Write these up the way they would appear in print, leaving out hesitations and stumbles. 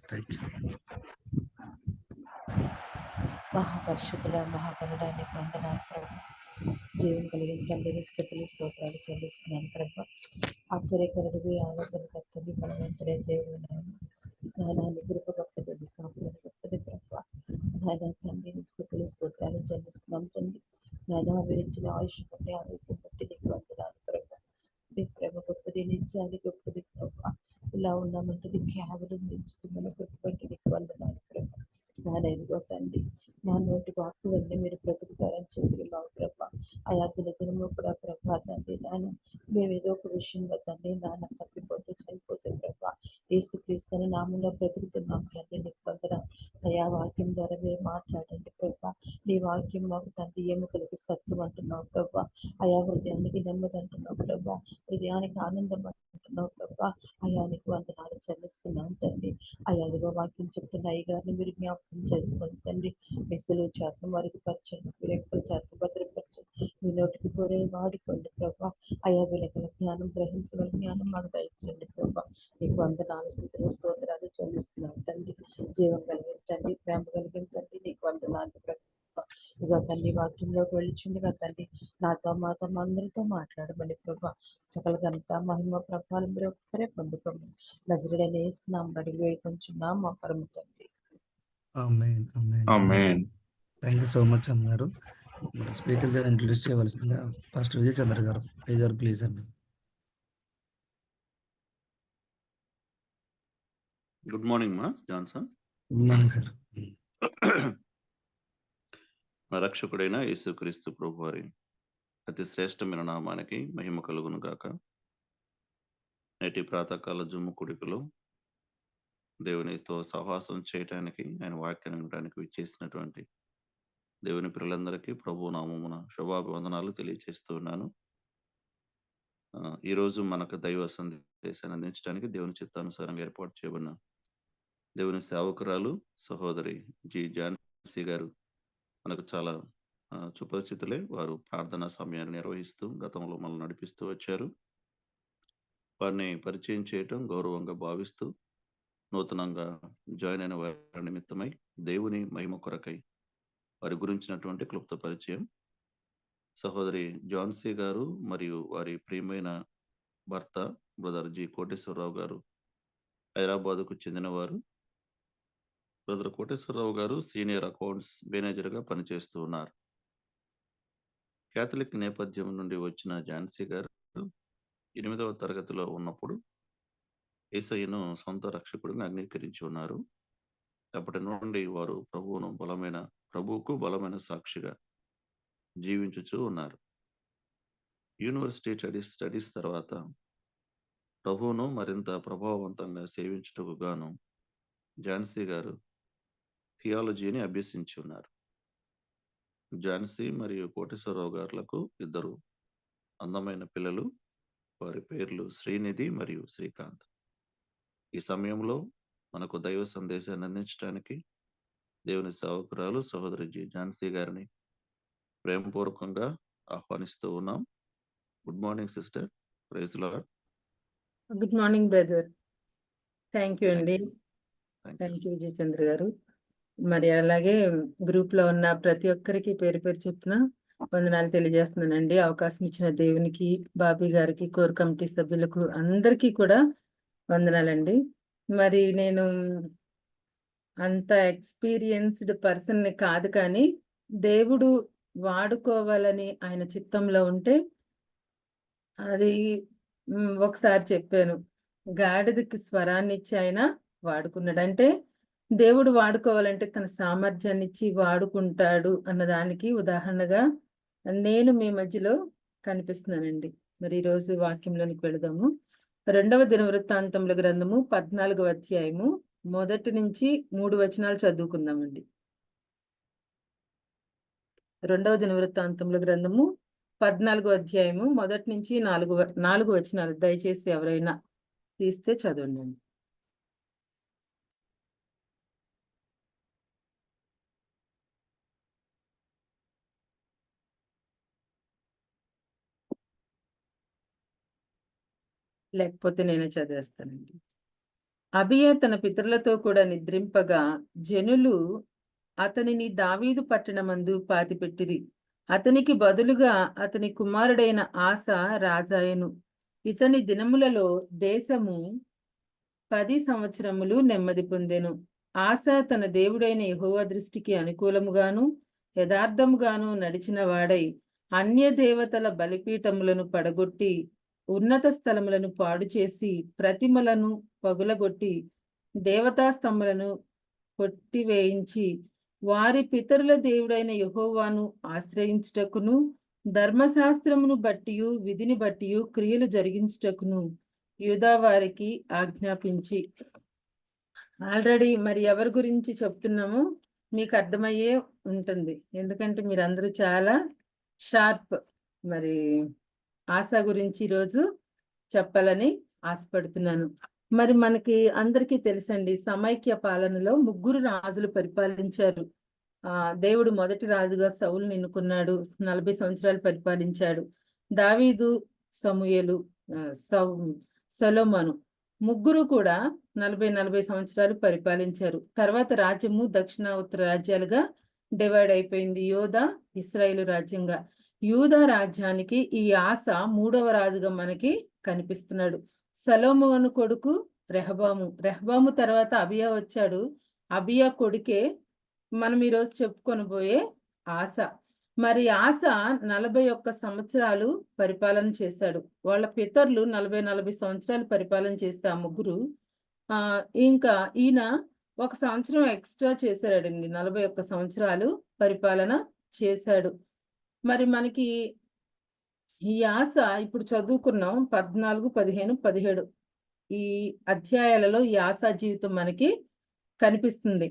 Thank you. మహాపరిషుతుల మహాగణడానికి వందనాలు ప్రభు. జీవం కలిగిన తండ్రి స్థితులు స్తోత్రాలు చెల్లిస్తున్నాను ప్రభు. ఆశ్చర్యకరుడివి ఆలోచనకర్తవి బలవంతుడే దేవుడు జ్ఞానాన్ని కృప గొప్పది కాపులని గొప్పది ప్రభు. నాయన తండ్రి స్థితులు స్తోత్రాలు చెల్లిస్తున్నాం తండ్రి. నాయన విరించిన ఆయుష్ బట్టి ఆరోగ్యం బట్టి నీకు వందనాలు ప్రభు. నీ ప్రేమ గొప్పది, నీ జాలి గొప్పది ప్రభు. ఇలా ఉన్నామంటే నీ కేవలం నిశ్చితమైన కృప బట్టి నీకు వందనాలు ప్రభు. నాయన తండ్రి నా నోటి వాక్కులన్నీ మీరు బ్రతుకుతారని చెప్తున్నావు ప్రభా. ఆయా దినదినము కూడా ప్రభా తండ్రి నాన్న మేము ఏదో ఒక విషయంలో తండ్రి నాన్న తప్పిపోతే చనిపోతే ప్రభా యేసుక్రీస్తుని నామంలో బ్రతుకుతున్నాం తండ్రి నీకు వందనాలు. అయా వాక్యం ద్వారా మీరు మాట్లాడండి ప్రభా. నీ వాక్యం మాకు తండ్రి ఎముకలకి సత్యం అంటున్నావు ప్రభా. అయా హృదయానికి నెమ్మది అంటున్నావు ప్రభా. హృదయానికి ఆనందం అంటున్నావు ప్రభా. అయానికి వందనాలు చెల్లిస్తున్నాం తండ్రి. అయాదిగా వాక్యం చెప్తున్న అయ్యగారిని మీరు జ్ఞాపకం చేసుకోండి తండ్రి. మెస్సులు చేత మరుగుపరచండి, విరక్తుల చేత భద్రపరచండి, మీ నోటికి కోరే వాడుకోండి ప్రభా. అయా వెలకల జ్ఞానం గ్రహించగల జ్ఞానం మాకు దయచండి ప్రభా. నీకు వందనాలు స్థితులు స్తోత్రాలు చెల్లిస్తున్నాం తండ్రి. జీవం కలిగిన తండ్రి, ప్రేమ కలిగిన తండ్రి నీకు వందనాలు ప్రభా. ఇక తండ్రి వాక్యంలోకి వెళ్ళిచుండగా తండ్రి నాతో మాతో అందరితో మాట్లాడమని ప్రభా. సకల ఘనత మహిమ ప్రభావం మీరు ఒక్కరే పొందుకోమని నజరుడైన యేసునామమున అడిగి వేడుకొంచున్నాం మా పరమ తండ్రి. ఆమేన్, ఆమేన్, ఆమేన్. ఆమేన్. థ్యాంక్ యూ సో మచ్ అమ్మ గారు. మరి స్పీకర్ గారు ఇంట్రడ్యూస్ చేయవలసిందిగా పాస్టర్ విజయ్ చంద్ర గారు. అయ్య గారు ప్లీజ్ అండి. గుడ్ మార్నింగ్ మా జాన్సన్. Good morning sir. మన రక్షకుడైన యేసుక్రీస్తు ప్రభు వారి అతి శ్రేష్టమైన నామానికి మహిమ కలుగును గాక. నేటి ప్రాతకాల జుమ్ము కుడికలో దేవునితో సహవాసం చేయటానికి, ఆయన వాక్యాన్ని వినడానికి విచ్చేసినటువంటి దేవుని పిల్లలందరికీ ప్రభు నామమున శుభాభివందనాలు తెలియజేస్తూ ఉన్నాను. ఈరోజు మనకు దైవ సందేశాన్ని అందించడానికి దేవుని చిత్తానుసారంగా ఏర్పాటు చేయబడిన దేవుని సేవకురాలు సహోదరి జి ఝాన్సీ గారు మనకు చాలా సుపరిచితులే. వారు ప్రార్థనా సమయాన్ని నిర్వహిస్తూ గతంలో మనల్ని నడిపిస్తూ వచ్చారు. వారిని పరిచయం చేయటం గౌరవంగా భావిస్తూ నూతనంగా జాయిన్ అయిన వారి నిమిత్తమై దేవుని మహిమ కొరకై వారి గురించినటువంటి క్లుప్త పరిచయం. సహోదరి ఝాన్సీ గారు మరియు వారి ప్రియమైన భర్త బ్రదర్ జి కోటేశ్వరరావు గారు హైదరాబాద్కు చెందినవారు. బ్రదర్ కోటేశ్వరరావు గారు సీనియర్ అకౌంట్స్ మేనేజర్గా పనిచేస్తూ ఉన్నారు. కేథలిక్ నేపథ్యం నుండి వచ్చిన ఝాన్సీ గారు 8వ తరగతిలో ఉన్నప్పుడు యేసయ్యను సొంత రక్షకుడిని అంగీకరించి ఉన్నారు. అప్పటి నుండి వారు ప్రభువుకు బలమైన సాక్షిగా జీవించుచూ ఉన్నారు. యూనివర్సిటీ స్టడీస్ తర్వాత ప్రభువును మరింత ప్రభావవంతంగా సేవించుటకు గాను ఝాన్సీ గారు థియాలజీని అభ్యసించి ఉన్నారు. ఝాన్సీ మరియు కోటేశ్వరరావు గారులకు 2 అందమైన పిల్లలు. వారి పేర్లు శ్రీనిధి మరియు శ్రీకాంత్. ఈ సమయంలో మనకు దైవ సందేశాన్ని అందించడానికి దేవుని సేవకురాలు సహోదరి జి ఝాన్సీ గారిని ప్రేమపూర్వకంగా ఆహ్వానిస్తూ ఉన్నాం. Good morning sister. Praise the Lord. Good morning brother. Thank you అండి. థ్యాంక్ యూ విజయ్ చంద్ర గారు. మరి అలాగే గ్రూప్ లో ఉన్న ప్రతి ఒక్కరికి పేరు పేరు చెప్తున్నా వందనాలు తెలియజేస్తున్నానండి. అవకాశం ఇచ్చిన దేవునికి, బాబీ గారికి, కోర్ కమిటీ సభ్యులకు అందరికీ కూడా వందనాలండి. మరి నేను అంత ఎక్స్పీరియన్స్డ్ పర్సన్ కాదు, కానీ దేవుడు వాడుకోవాలని ఆయన చిత్తంలో ఉంటే అది ఒకసారి చెప్పాను, గాడిదకి స్వరాన్ని ఇచ్చి ఆయన వాడుకున్నాడు. అంటే దేవుడు వాడుకోవాలంటే తన సామర్థ్యాన్ని ఇచ్చి వాడుకుంటాడు అన్నదానికి ఉదాహరణగా నేను మీ మధ్యలో కనిపిస్తున్నానండి. మరి ఈరోజు వాక్యంలోనికి వెళదాము. 2వ దినవృత్తాంతముల గ్రంథము 14వ అధ్యాయము 1 నుంచి 3 వచనాలు చదువుకుందామండి. 2వ దినవృత్తాంతముల గ్రంథము 14వ అధ్యాయము 1 నుంచి 4 వచనాలు. దయచేసి ఎవరైనా తీస్తే చదవండి. లేకపోతే నేనే చదివేస్తానండి. అబియా తన పితరులతో కూడా నిద్రింపగా జనులు అతనిని దావీదు పట్టణమందు పాతిపెట్టిరి. అతనికి బదులుగా అతని కుమారుడైన ఆస రాజాయను. ఇతని దినములలో దేశము 10 సంవత్సరములు నెమ్మది పొందెను. ఆస తన దేవుడైన యెహోవా దృష్టికి అనుకూలముగాను యథార్థముగాను నడిచిన వాడై అన్య దేవతల బలిపీఠములను పడగొట్టి ఉన్నత స్థలములను పాడు చేసి ప్రతిమలను పగులగొట్టి దేవతా స్తంభములను కొట్టివేయించి వారి పితరుల దేవుడైన యెహోవాను ఆశ్రయించుటకును ధర్మశాస్త్రమును బట్టియు విధిని బట్టియు క్రియలు జరిగించుటకును యూదా వారికి ఆజ్ఞాపించి. ఆల్రెడీ మరి ఎవరి గురించి చెప్తున్నామో మీకు అర్థమయ్యే ఉంటుంది, ఎందుకంటే మీరందరూ చాలా షార్ప్. మరి ఆశ గురించి ఈరోజు చెప్పాలని ఆశపడుతున్నాను. మరి మనకి అందరికీ తెలుసండి, సమైక్య పాలనలో 3 రాజులు పరిపాలించారు. దేవుడు మొదటి రాజుగా సౌలుని ఎన్నుకున్నాడు, 40 సంవత్సరాలు పరిపాలించాడు. దావీదు, సమూయేలు, సొలొమోను 3 కూడా 40 సంవత్సరాలు పరిపాలించారు. తర్వాత రాజ్యము దక్షిణ ఉత్తర రాజ్యాలుగా డివైడ్ అయిపోయింది, యూదా ఇశ్రాయేలు రాజ్యంగా. యూదా రాజ్యానికి ఈ ఆస 3వ రాజుగా మనకి కనిపిస్తున్నాడు. సొలొమోను కొడుకు రెహబాము తర్వాత అబియా వచ్చాడు. అబియా కొడుకే మనం ఈరోజు చెప్పుకొనబోయే ఆస. మరి ఆస 41 సంవత్సరాలు పరిపాలన చేశాడు. వాళ్ళ పితరులు 40 సంవత్సరాలు పరిపాలన చేస్తే ఆ 3 ఇంకా ఈయన 1 సంవత్సరం ఎక్స్ట్రా చేశాడండి, 41 సంవత్సరాలు పరిపాలన చేశాడు. మరి మనకి ఈ ఆస ఇప్పుడు చదువుకున్నాం 14, 15, 17 ఈ అధ్యాయాలలో ఈ ఆస జీవితం మనకి కనిపిస్తుంది.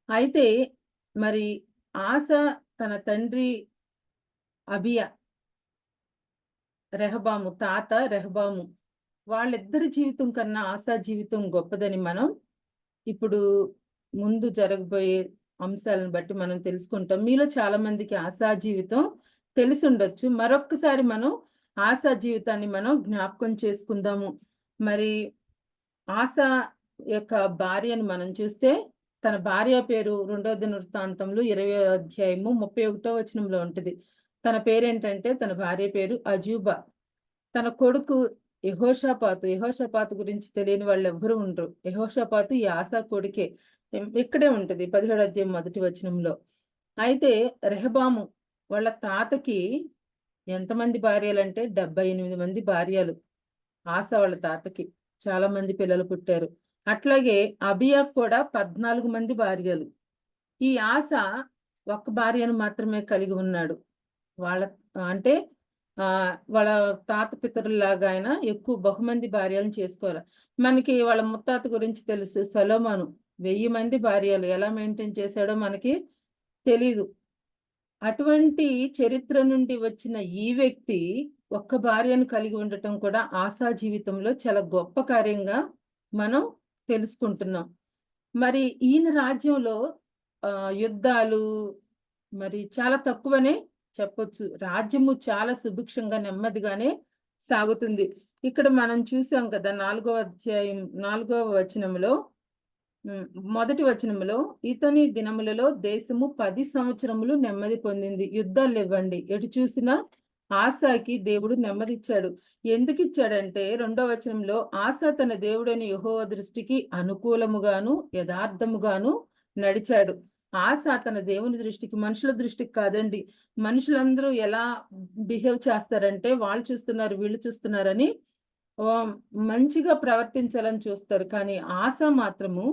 అయితే మరి ఆస తన తండ్రి అబియా, తాత రెహబాము వాళ్ళిద్దరి జీవితం కన్నా ఆసా జీవితం గొప్పదని మనం ఇప్పుడు ముందు జరగబోయే అంశాలను బట్టి మనం తెలుసుకుంటాం. మీలో చాలా మందికి ఆసా జీవితం తెలిసి ఉండొచ్చు. మరొక్కసారి మనం ఆసా జీవితాన్ని మనం జ్ఞాపకం చేసుకుందాము. మరి ఆసా యొక్క భార్యను మనం చూస్తే, తన భార్య పేరు 2వ దినవృత్తాంతంలో 20వ అధ్యాయము 31వ వచనంలో ఉంటుంది. తన పేరేంటంటే, తన భార్య పేరు అజూబా. తన కొడుకు యెహోషాపాతు గురించి తెలియని వాళ్ళు ఎవ్వరూ ఉండరు. యెహోషాపాతు ఈ ఆసా కొడుకే. ఇక్కడే ఉంటుంది 17వ అధ్యాయం 1వ వచనంలో. అయితే రెహబాము వాళ్ళ తాతకి ఎంతమంది భార్యలంటే 78 మంది భార్యలు. ఆసా వాళ్ళ తాతకి చాలా మంది పిల్లలు పుట్టారు. అట్లాగే అబియాకు కూడా 14 మంది భార్యలు. ఈ ఆస ఒక్క భార్యను మాత్రమే కలిగి ఉన్నాడు. అంటే వాళ్ళ తాత పితరుల్లాగా ఆయన ఎక్కువ బహుమంది భార్యలను చేసుకోవాలి. మనకి వాళ్ళ ముత్తాత గురించి తెలుసు, సొలొమోను 1000 మంది భార్యలు. ఎలా మెయింటైన్ చేశాడో మనకి తెలీదు. అటువంటి చరిత్ర నుండి వచ్చిన ఈ వ్యక్తి ఒక్క భార్యను కలిగి ఉండటం కూడా ఆసా జీవితంలో చాలా గొప్ప కార్యంగా మనం తెలుసుకుంటున్నాం. మరి ఈయన రాజ్యంలో యుద్ధాలు మరి చాలా తక్కువనే చెప్పొచ్చు. రాజ్యము చాలా సుభిక్షంగా నెమ్మదిగానే సాగుతుంది. ఇక్కడ మనం చూసాం కదా 4వ అధ్యాయం 4వ వచనంలో, మొదటి వచనంలో, ఇతని దినములలో దేశము 10 సంవత్సరములు నెమ్మది పొందింది. యుద్ధాలు ఇవ్వండి, ఎటు చూసినా ఆసాకి దేవుడు నెమ్మదిచ్చాడు. ఎందుకు ఇచ్చాడంటే 2వ వచనంలో, ఆసా తన దేవుడైన యెహోవా దృష్టికి అనుకూలముగాను యథార్థముగాను నడిచాడు. ఆసా తన దేవుని దృష్టికి, మనుషుల దృష్టికి కాదండి. మనుషులందరూ ఎలా బిహేవ్ చేస్తారంటే, వాళ్ళు చూస్తున్నారు వీళ్ళు చూస్తున్నారని మంచిగా ప్రవర్తించాలని చూస్తారు. కానీ ఆసా మాత్రము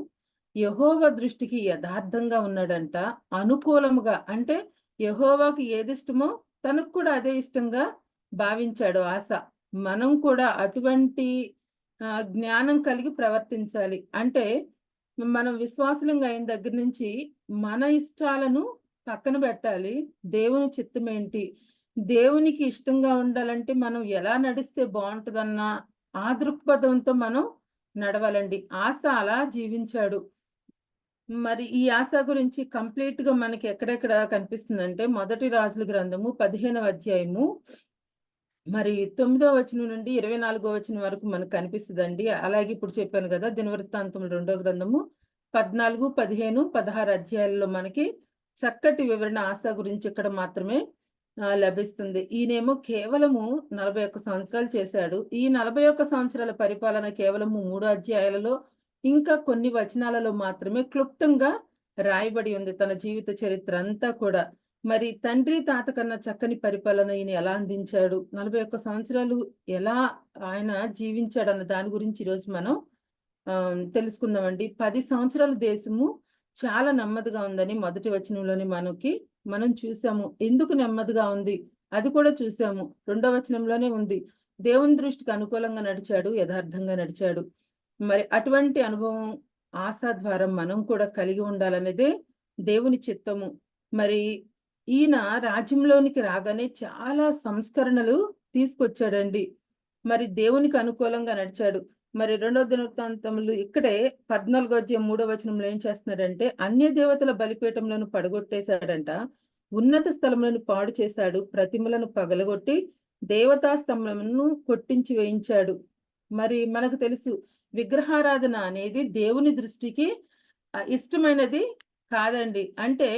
యెహోవా దృష్టికి యథార్థంగా ఉన్నాడంట, అనుకూలముగా. అంటే యెహోవాకి ఏది ఇష్టమో తనకు కూడా అదే ఇష్టంగా భావించాడు ఆస. మనం కూడా అటువంటి జ్ఞానం కలిగి ప్రవర్తించాలి. అంటే మనం విశ్వాసులంగా అయిన దగ్గర నుంచి మన ఇష్టాలను పక్కన పెట్టాలి. దేవుని చిత్తం ఏంటి, దేవునికి ఇష్టంగా ఉండాలంటే మనం ఎలా నడిస్తే బాగుంటుందన్న ఆ దృక్పథంతో మనం నడవాలండి. ఆస అలా జీవించాడు. మరి ఈ ఆస గురించి కంప్లీట్ గా మనకి ఎక్కడెక్కడ కనిపిస్తుందంటే, మొదటి రాజుల గ్రంథము 15వ అధ్యాయము మరి 9వ వచనం నుండి 24వ వచనం వరకు మనకు కనిపిస్తుందండి. అలాగే ఇప్పుడు చెప్పాను కదా, దినవృత్తాంతములు 2వ గ్రంథము 14, 15, 16 అధ్యాయాల్లో మనకి చక్కటి వివరణ ఆశ గురించి ఇక్కడ మాత్రమే లభిస్తుంది. ఈయనేమో కేవలము 41 సంవత్సరాలు చేశాడు. ఈ 41 సంవత్సరాల పరిపాలన కేవలము 3 అధ్యాయాలలో ఇంకా కొన్ని వచనాలలో మాత్రమే క్లుప్తంగా రాయబడి ఉంది. తన జీవిత చరిత్ర అంతా కూడా. మరి తండ్రి తాత కన్నా చక్కని పరిపాలన ఈయన ఎలా అందించాడు, 41 సంవత్సరాలు ఎలా ఆయన జీవించాడు అన్న దాని గురించి ఈరోజు మనం తెలుసుకుందామండి. 10 సంవత్సరాల దేశము చాలా నెమ్మదిగా ఉందని మొదటి వచనంలోని మనం చూసాము. ఎందుకు నెమ్మదిగా ఉంది అది కూడా చూసాము. 2వ వచనంలోనే ఉంది. దేవుని దృష్టికి అనుకూలంగా నడిచాడు, యథార్థంగా నడిచాడు. మరి అటువంటి అనుభవం ఆశ ద్వారా మనం కూడా కలిగి ఉండాలనేదే దేవుని చిత్తము. మరి ఈయన రాజ్యంలోనికి రాగానే చాలా సంస్కరణలు తీసుకొచ్చాడండి. మరి దేవునికి అనుకూలంగా నడిచాడు. మరి 2వ దినవృత్తాంతములు ఇక్కడే 14వ అధ్యాయం 3వ వచనంలో ఏం చేస్తున్నాడంటే, అన్య దేవతల బలిపీఠంలను పడగొట్టేశాడంట, ఉన్నత స్థలములను పాడు చేశాడు, ప్రతిమలను పగలగొట్టి దేవతా స్తంభములను కొట్టించి వేయించాడు. మరి మనకు తెలుసు, విగ్రహారాధన అనేది దేవుని దృష్టికి ఇష్టమైనది కాదండి. అంటే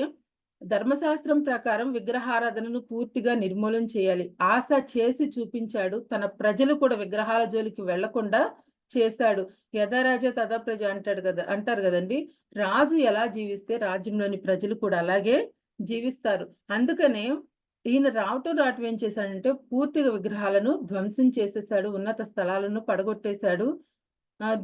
ధర్మశాస్త్రం ప్రకారం విగ్రహారాధనను పూర్తిగా నిర్మూలన చేయాలి. ఆశ చేసి చూపించాడు. తన ప్రజలు కూడా విగ్రహాల జోలికి వెళ్లకుండా చేశాడు. యథా రాజా తథా ప్రజ అంటారు కదండి. రాజు ఎలా జీవిస్తే రాజ్యంలోని ప్రజలు కూడా అలాగే జీవిస్తారు. అందుకనే ఈయన రావటం ఏం చేశాడంటే, పూర్తిగా విగ్రహాలను ధ్వంసం చేసేసాడు, ఉన్నత స్థలాలను పడగొట్టేశాడు.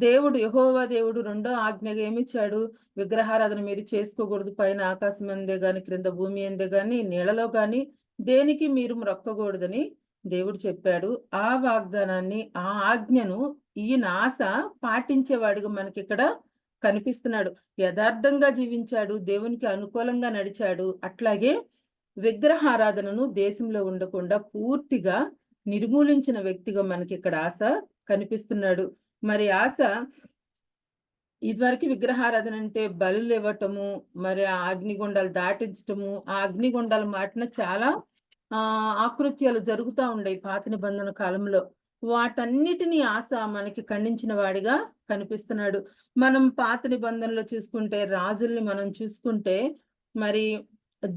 దేవుడు యెహోవా దేవుడు 2వ ఆజ్ఞగా ఏమిచ్చాడు, విగ్రహారాధన మీరు చేసుకోకూడదు, పైన ఆకాశం అందే గాని క్రింద భూమి అందే గాని నీళ్ళలో గాని దేనికి మీరు మొక్కకూడదని దేవుడు చెప్పాడు. ఆ వాగ్దానాన్ని, ఆ ఆజ్ఞను ఈయన ఆశ పాటించేవాడిగా మనకి ఇక్కడ కనిపిస్తున్నాడు. యథార్థంగా జీవించాడు, దేవునికి అనుకూలంగా నడిచాడు. అట్లాగే విగ్రహారాధనను దేశంలో ఉండకుండా పూర్తిగా నిర్మూలించిన వ్యక్తిగా మనకి ఇక్కడ ఆశ కనిపిస్తున్నాడు. మరి ఆశ ఇదివరకు విగ్రహారాధన అంటే బలులు ఇవ్వటము, మరి ఆ అగ్నిగుండాలు దాటించటము, ఆ అగ్నిగుండాల మాటన చాలా ఆకృత్యాలు జరుగుతూ ఉండేవి పాత నిబంధన కాలంలో. వాటన్నిటినీ ఆశ మనకి ఖండించిన వాడిగా కనిపిస్తున్నాడు. మనం పాత నిబంధనలో చూసుకుంటే, రాజుల్ని మనం చూసుకుంటే, మరి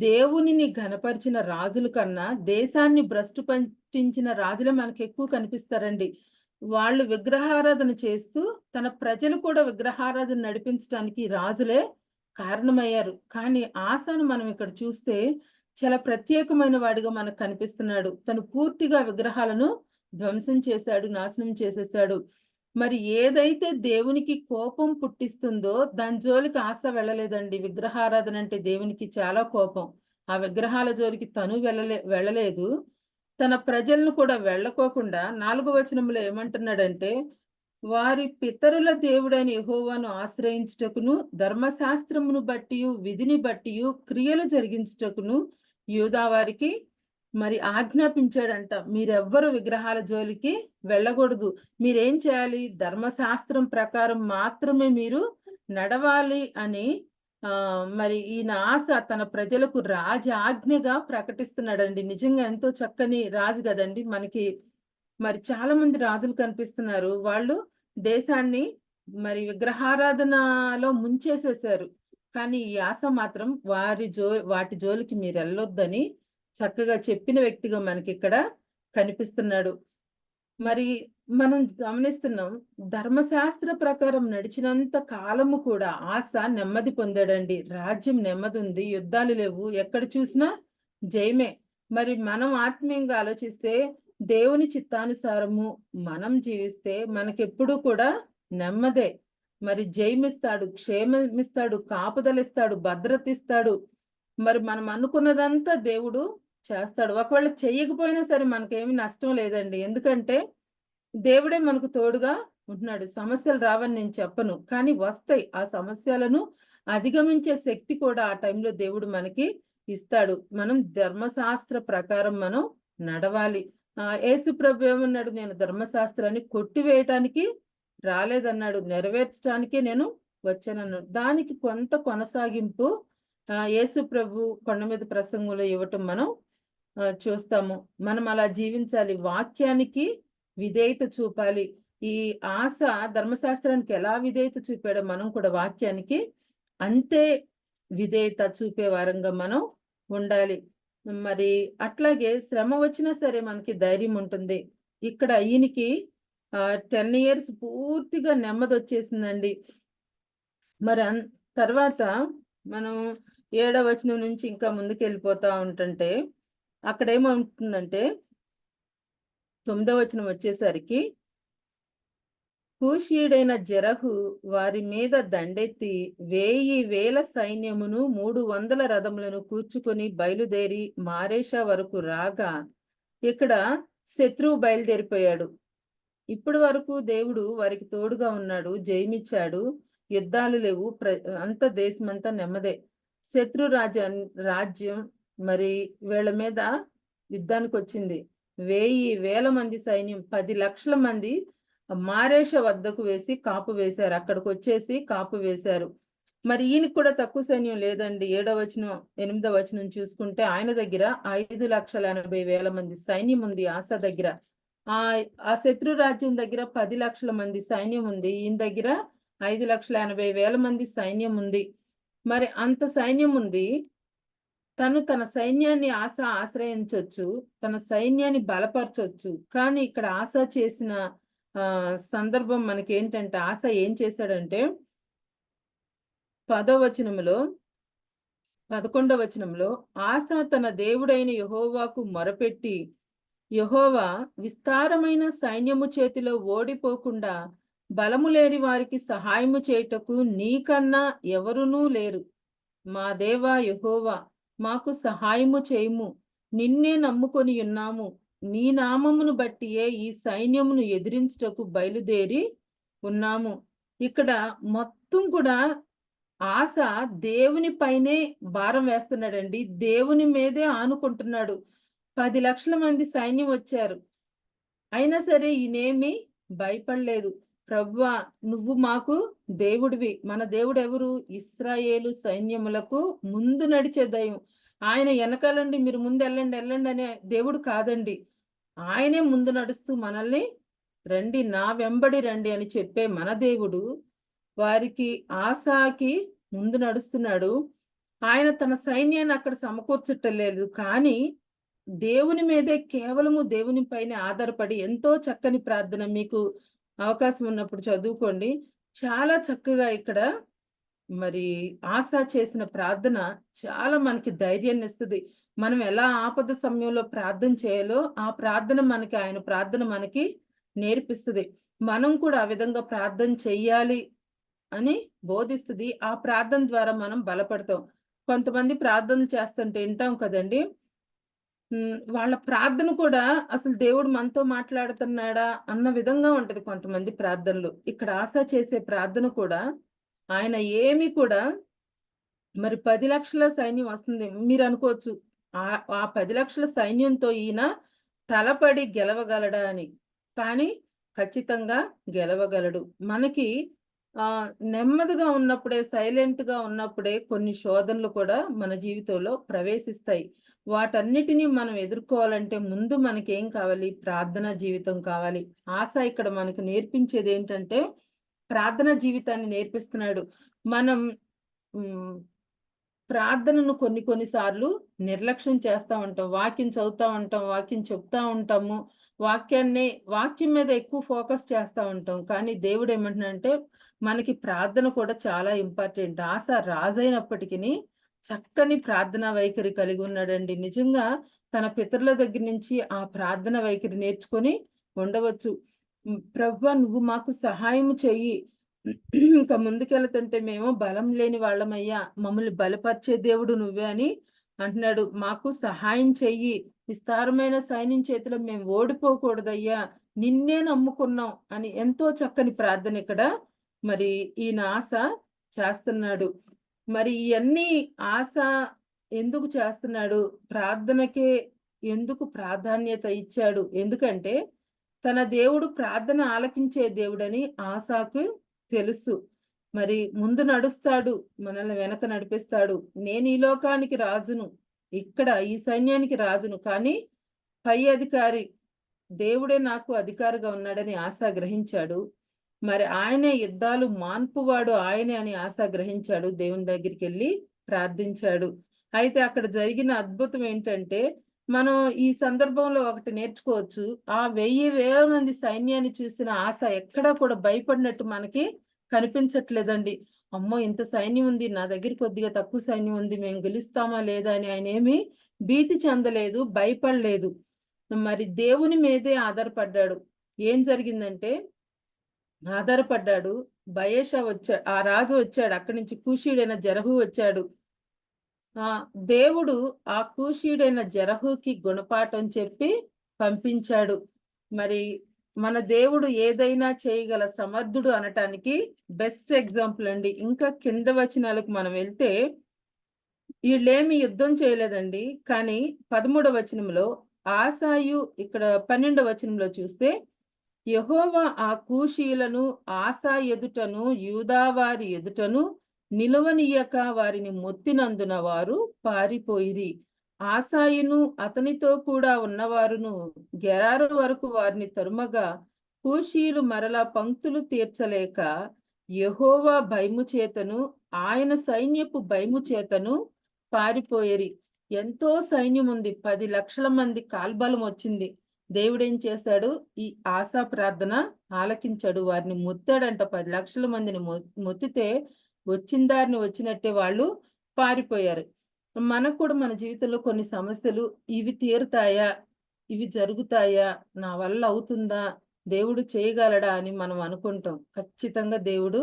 దేవునిని ఘనపరిచిన రాజుల కన్నా దేశాన్ని భ్రష్టు పట్టించిన రాజులే మనకి ఎక్కువ కనిపిస్తారండి. వాళ్ళు విగ్రహారాధన చేస్తూ తన ప్రజలు కూడా విగ్రహారాధన నడిపించడానికి రాజులే కారణమయ్యారు. కానీ ఆశను మనం ఇక్కడ చూస్తే చాలా ప్రత్యేకమైన వాడిగా మనకు కనిపిస్తున్నాడు. తను పూర్తిగా విగ్రహాలను ధ్వంసం చేశాడు, నాశనం చేసేసాడు. మరి ఏదైతే దేవునికి కోపం పుట్టిస్తుందో దాని జోలికి ఆశ వెళ్ళలేదండి. విగ్రహారాధన అంటే దేవునికి చాలా కోపం. ఆ విగ్రహాల జోలికి తను వెళ్ళలేదు. తన ప్రజలను కూడా వెళ్ళకోకుండా 4వ వచనంలో ఏమంటున్నాడంటే, వారి పితరుల దేవుడైన యెహోవాను ఆశ్రయించుటకును, ధర్మశాస్త్రమును బట్టియు విధిని బట్టియు క్రియలు జరిగించుటకును యూదా వారికి మరి ఆజ్ఞాపించాడంట. మీరెవ్వరు విగ్రహాల జోలికి వెళ్ళకూడదు. మీరేం చేయాలి, ధర్మశాస్త్రం ప్రకారం మాత్రమే మీరు నడవాలి అని మరి ఈయన ఆశ తన ప్రజలకు రాజ ఆజ్ఞగా ప్రకటిస్తున్నాడండి. నిజంగా ఎంతో చక్కని రాజు కదండి. మనకి మరి చాలా మంది రాజులు కనిపిస్తున్నారు. వాళ్ళు దేశాన్ని మరి విగ్రహారాధనలో ముంచేసేసారు. కానీ ఈ ఆశ మాత్రం వాటి జోలికి మీరు వెళ్ళొద్దని చక్కగా చెప్పిన వ్యక్తిగా మనకి ఇక్కడ కనిపిస్తున్నాడు. మరి మనం గమనిస్తున్నాం, ధర్మశాస్త్ర ప్రకారం నడిచినంత కాలము కూడా ఆశ నెమ్మది పొందాడండి. రాజ్యం నెమ్మది ఉంది, యుద్ధాలు లేవు, ఎక్కడ చూసినా జయమే. మరి మనం ఆత్మీయంగా ఆలోచిస్తే దేవుని చిత్తానుసారము మనం జీవిస్తే మనకెప్పుడు కూడా నెమ్మదే. మరి జయమిస్తాడు, క్షేమమిస్తాడు, కాపుదలిస్తాడు, భద్రత ఇస్తాడు. మరి మనం అనుకున్నదంతా దేవుడు చేస్తాడు. ఒకవేళ చెయ్యకపోయినా సరే మనకేమి నష్టం లేదండి. ఎందుకంటే దేవుడే మనకు తోడుగా ఉంటున్నాడు. సమస్యలు రావని నేను చెప్పను, కానీ వస్తాయి. ఆ సమస్యలను అధిగమించే శక్తి కూడా ఆ టైంలో దేవుడు మనకి ఇస్తాడు. మనం ధర్మశాస్త్ర ప్రకారం మనం నడవాలి. యేసు ప్రభు ఏమన్నాడు, నేను ధర్మశాస్త్రాన్ని కొట్టివేయటానికి రాలేదన్నాడు, నెరవేర్చడానికే నేను వచ్చానన్నాడు. దానికి కొంత కొనసాగింపు యేసు ప్రభు కొండ మీద ప్రసంగంలో ఇవ్వటం మనం చూస్తాము. మనం అలా జీవించాలి. వాక్యానికి విధేయత చూపాలి. ఈ ఆశ ధర్మశాస్త్రానికి ఎలా విధేయత చూపాడో మనం కూడా వాక్యానికి అంతే విధేయత చూపే వారంగా మనం ఉండాలి. మరి అట్లాగే శ్రమ వచ్చినా సరే మనకి ధైర్యం ఉంటుంది. ఇక్కడ ఈయనకి 10 ఇయర్స్ పూర్తిగా నెమ్మది వచ్చేసిందండి. మరి తర్వాత మనం 7వ వచనం నుంచి ఇంకా ముందుకెళ్ళిపోతా ఉంటుంటే అక్కడ ఏమవుతుందంటే 9వ వచనం వచ్చేసరికి కూషీయుడైన జెరహు వారి మీద దండెత్తి 1000 సైన్యమును 300 రథములను కూర్చుకొని బయలుదేరి మారేషా వరకు రాగా ఇక్కడ శత్రువు బయలుదేరిపోయాడు. ఇప్పటి వరకు దేవుడు వారికి తోడుగా ఉన్నాడు, జయమిచ్చాడు, యుద్ధాలు లేవు, అంత దేశమంతా నెమ్మదే. శత్రు రాజ్యం మరి వీళ్ళ మీద యుద్ధానికి వచ్చింది. 1000 మంది సైన్యం, 10 లక్షల మంది మారేష వద్దకు వేసి కాపు వేశారు. అక్కడికి వచ్చేసి కాపు వేశారు. మరి ఈయనకి కూడా తక్కువ సైన్యం లేదండి. 7వ వచనం 8వ వచనం చూసుకుంటే ఆయన దగ్గర 5,80,000 మంది సైన్యం ఉంది. ఆశ దగ్గర ఆ శత్రు రాజ్యం దగ్గర 10 లక్షల మంది సైన్యం ఉంది. ఈయన దగ్గర 5,80,000 మంది సైన్యం ఉంది. మరి అంత సైన్యం ఉంది. తన సైన్యాన్ని ఆశ్రయించవచ్చు, తన సైన్యాన్ని బలపరచవచ్చు. కానీ ఇక్కడ ఆశ చేసిన సందర్భం మనకి ఏంటంటే, ఆశ ఏం చేశాడంటే 11వ వచనంలో ఆశ తన దేవుడైన యెహోవాకు మొరపెట్టి, యెహోవా విస్తారమైన సైన్యము చేతిలో ఓడిపోకుండా బలము లేని వారికి సహాయము చేయుటకు నీకన్నా ఎవరునూ లేరు. మా దేవా యెహోవా, మాకు సహాయము చేయుము. నిన్నే నమ్ముకొని ఉన్నాము. నీ నామమును బట్టియే ఈ సైన్యమును ఎదిరించుటకు బయలుదేరి ఉన్నాము. ఇక్కడ మొత్తం కూడా ఆశ దేవుని పైనే భారం వేస్తున్నాడండి. దేవుని మీదే ఆనుకుంటున్నాడు. 10 లక్షల మంది సైన్యం వచ్చారు. అయినా సరే ఈయనేమి భయపడలేదు. ప్రభువా, నువ్వు మాకు దేవుడివి. మన దేవుడు ఎవరు? ఇశ్రాయేలు సైన్యములకు ముందు నడిచే దైవం. ఆయన వెనకాలండి మీరు ముందు వెళ్ళండి అనే దేవుడు కాదండి. ఆయనే ముందు నడుస్తూ మనల్ని రండి, నా వెంబడి రండి అని చెప్పే మన దేవుడు వారికి ఆశాకి ముందు నడుస్తున్నాడు. ఆయన తన సైన్యాన్ని అక్కడ సమకూర్చటలేదు, కానీ దేవుని మీదే కేవలము దేవుని పైన ఆధారపడి ఎంతో చక్కని ప్రార్థన, మీకు అవకాశం ఉన్నప్పుడు చదువుకోండి. చాలా చక్కగా ఇక్కడ మరి ఆశ చేసిన ప్రార్థన చాలా మనకి ధైర్యాన్ని ఇస్తుంది. మనం ఎలా ఆపద సమయంలో ప్రార్థన చేయాలో ఆ ప్రార్థన మనకి నేర్పిస్తుంది. మనం కూడా ఆ విధంగా ప్రార్థన చెయ్యాలి అని బోధిస్తుంది. ఆ ప్రార్థన ద్వారా మనం బలపడతాం. కొంతమంది ప్రార్థన చేస్తుంటే వింటాం కదండి, వాళ్ళ ప్రార్థన కూడా అసలు దేవుడు మనతో మాట్లాడుతున్నాడా అన్న విధంగా ఉంటది కొంతమంది ప్రార్థనలు. ఇక్కడ ఆశ చేసే ప్రార్థన కూడా ఆయన ఏమి కూడా మరి 10 లక్షల సైన్యం వస్తుంది మీరు అనుకోవచ్చు. ఆ 10 లక్షల సైన్యంతో ఈయన తలపడి గెలవగలడా అని. కానీ ఖచ్చితంగా గెలవగలడు. మనకి నెమ్మదిగా ఉన్నప్పుడే, సైలెంట్‌గా ఉన్నప్పుడే కొన్ని శోధనలు కూడా మన జీవితంలో ప్రవేశిస్తాయి. వాటన్నిటిని మనం ఎదుర్కోవాలంటే ముందు మనకేం కావాలి? ప్రార్థనా జీవితం కావాలి. ఆశ ఇక్కడ మనకు నేర్పించేది ఏంటంటే ప్రార్థనా జీవితాన్ని నేర్పిస్తున్నాడు. మనం ప్రార్థనను కొన్ని సార్లు నిర్లక్ష్యం చేస్తా ఉంటాం. వాక్యం చదువుతా ఉంటాం, వాక్యం చెప్తా ఉంటాము, వాక్యం మీద ఎక్కువ ఫోకస్ చేస్తా ఉంటాం. కానీ దేవుడు ఏమంటున్నాడంటే మనకి ప్రార్థన కూడా చాలా ఇంపార్టెంట్. ఆశ రాజైనప్పటికీ చక్కని ప్రార్థనా వైఖరి కలిగి ఉన్నాడండి. నిజంగా తన పితరుల దగ్గర నుంచి ఆ ప్రార్థన వైఖరి నేర్చుకొని ఉండవచ్చు. ప్రభువా, నువ్వు మాకు సహాయం చెయ్యి. ఇంకా ముందుకెళ్తుంటే మేము బలం లేని వాళ్ళమయ్యా, మమ్మల్ని బలపరిచే దేవుడు నువ్వే అని అంటున్నాడు. మాకు సహాయం చెయ్యి, విస్తారమైన సైన్యం చేతిలో మేము ఓడిపోకూడదయ్యా, నిన్నే నమ్ముకున్నాం అని ఎంతో చక్కని ప్రార్థన ఇక్కడ మరి ఈయన ఆశ చేస్తున్నాడు. మరి ఇవన్నీ ఆశ ఎందుకు చేస్తున్నాడు? ప్రార్థనకే ఎందుకు ప్రాధాన్యత ఇచ్చాడు? ఎందుకంటే తన దేవుడు ప్రార్థన ఆలకించే దేవుడని ఆశాకు తెలుసు. మరి ముందు నడుస్తాడు, మనల్ని వెనక నడిపిస్తాడు. నేను ఈ లోకానికి రాజును, ఇక్కడ ఈ సైన్యానికి రాజును, కానీ పై అధికారి దేవుడే నాకు అధికారిగా ఉన్నాడని ఆశ గ్రహించాడు. మరి ఆయనే యుద్ధాలు మాన్పువాడు ఆయనే అని ఆశ గ్రహించాడు. దేవుని దగ్గరికి వెళ్ళి ప్రార్థించాడు. అయితే అక్కడ జరిగిన అద్భుతం ఏంటంటే, మనం ఈ సందర్భంలో ఒకటి నేర్చుకోవచ్చు. ఆ 1000 మంది సైన్యాన్ని చూసిన ఆశ ఎక్కడా కూడా భయపడినట్టు మనకి కనిపించట్లేదండి. అమ్మో, ఇంత సైన్యం ఉంది, నా దగ్గర కొద్దిగా తక్కువ సైన్యం ఉంది, మేము గెలుస్తామా లేదా అని ఆయన ఏమీ భీతి చెందలేదు, భయపడలేదు. మరి దేవుని మీదే ఆధారపడ్డాడు. ఏం జరిగిందంటే, ఆధారపడ్డాడు. ఆ రాజు వచ్చాడు, అక్కడి నుంచి కూషీయుడైన జరహు వచ్చాడు. దేవుడు ఆ కూషీయుడైన జరహుకి గుణపాఠం చెప్పి పంపించాడు. మరి మన దేవుడు ఏదైనా చేయగల సమర్థుడు అనటానికి బెస్ట్ ఎగ్జాంపుల్ అండి. ఇంకా కింద వచనాలకు మనం వెళ్తే, వీళ్ళేమి యుద్ధం చేయలేదండి. కానీ 13వ వచనంలో ఆసాయు, ఇక్కడ 12వ వచనంలో చూస్తే, యెహోవా ఆ కూషీయులను ఆసా ఎదుటను యూదావారి ఎదుటను నిలవనీయక వారిని మొత్తినందున వారు పారిపోయిరి. ఆసాయును అతనితో కూడా ఉన్నవారును గెరారు వరకు వారిని తరుమగా కూషీయులు మరలా పంక్తులు తీర్చలేక యెహోవా భయము చేతను ఆయన సైన్యపు భయము చేతను పారిపోయేరి. ఎంతో సైన్యం ఉంది, 10 లక్షల మంది కాల్బలం వచ్చింది. దేవుడు ఏం చేశాడు? ఈ ఆశా ప్రార్థన ఆలకించాడు. వారిని మొత్తాడంట. 10 లక్షల మందిని మొత్తితే వచ్చిన దారిని వచ్చినట్టే వాళ్ళు పారిపోయారు. మనకు కూడా మన జీవితంలో కొన్ని సమస్యలు, ఇవి తీరుతాయా, ఇవి జరుగుతాయా, నా వల్ల అవుతుందా, దేవుడు చేయగలడా అని మనం అనుకుంటాం. ఖచ్చితంగా దేవుడు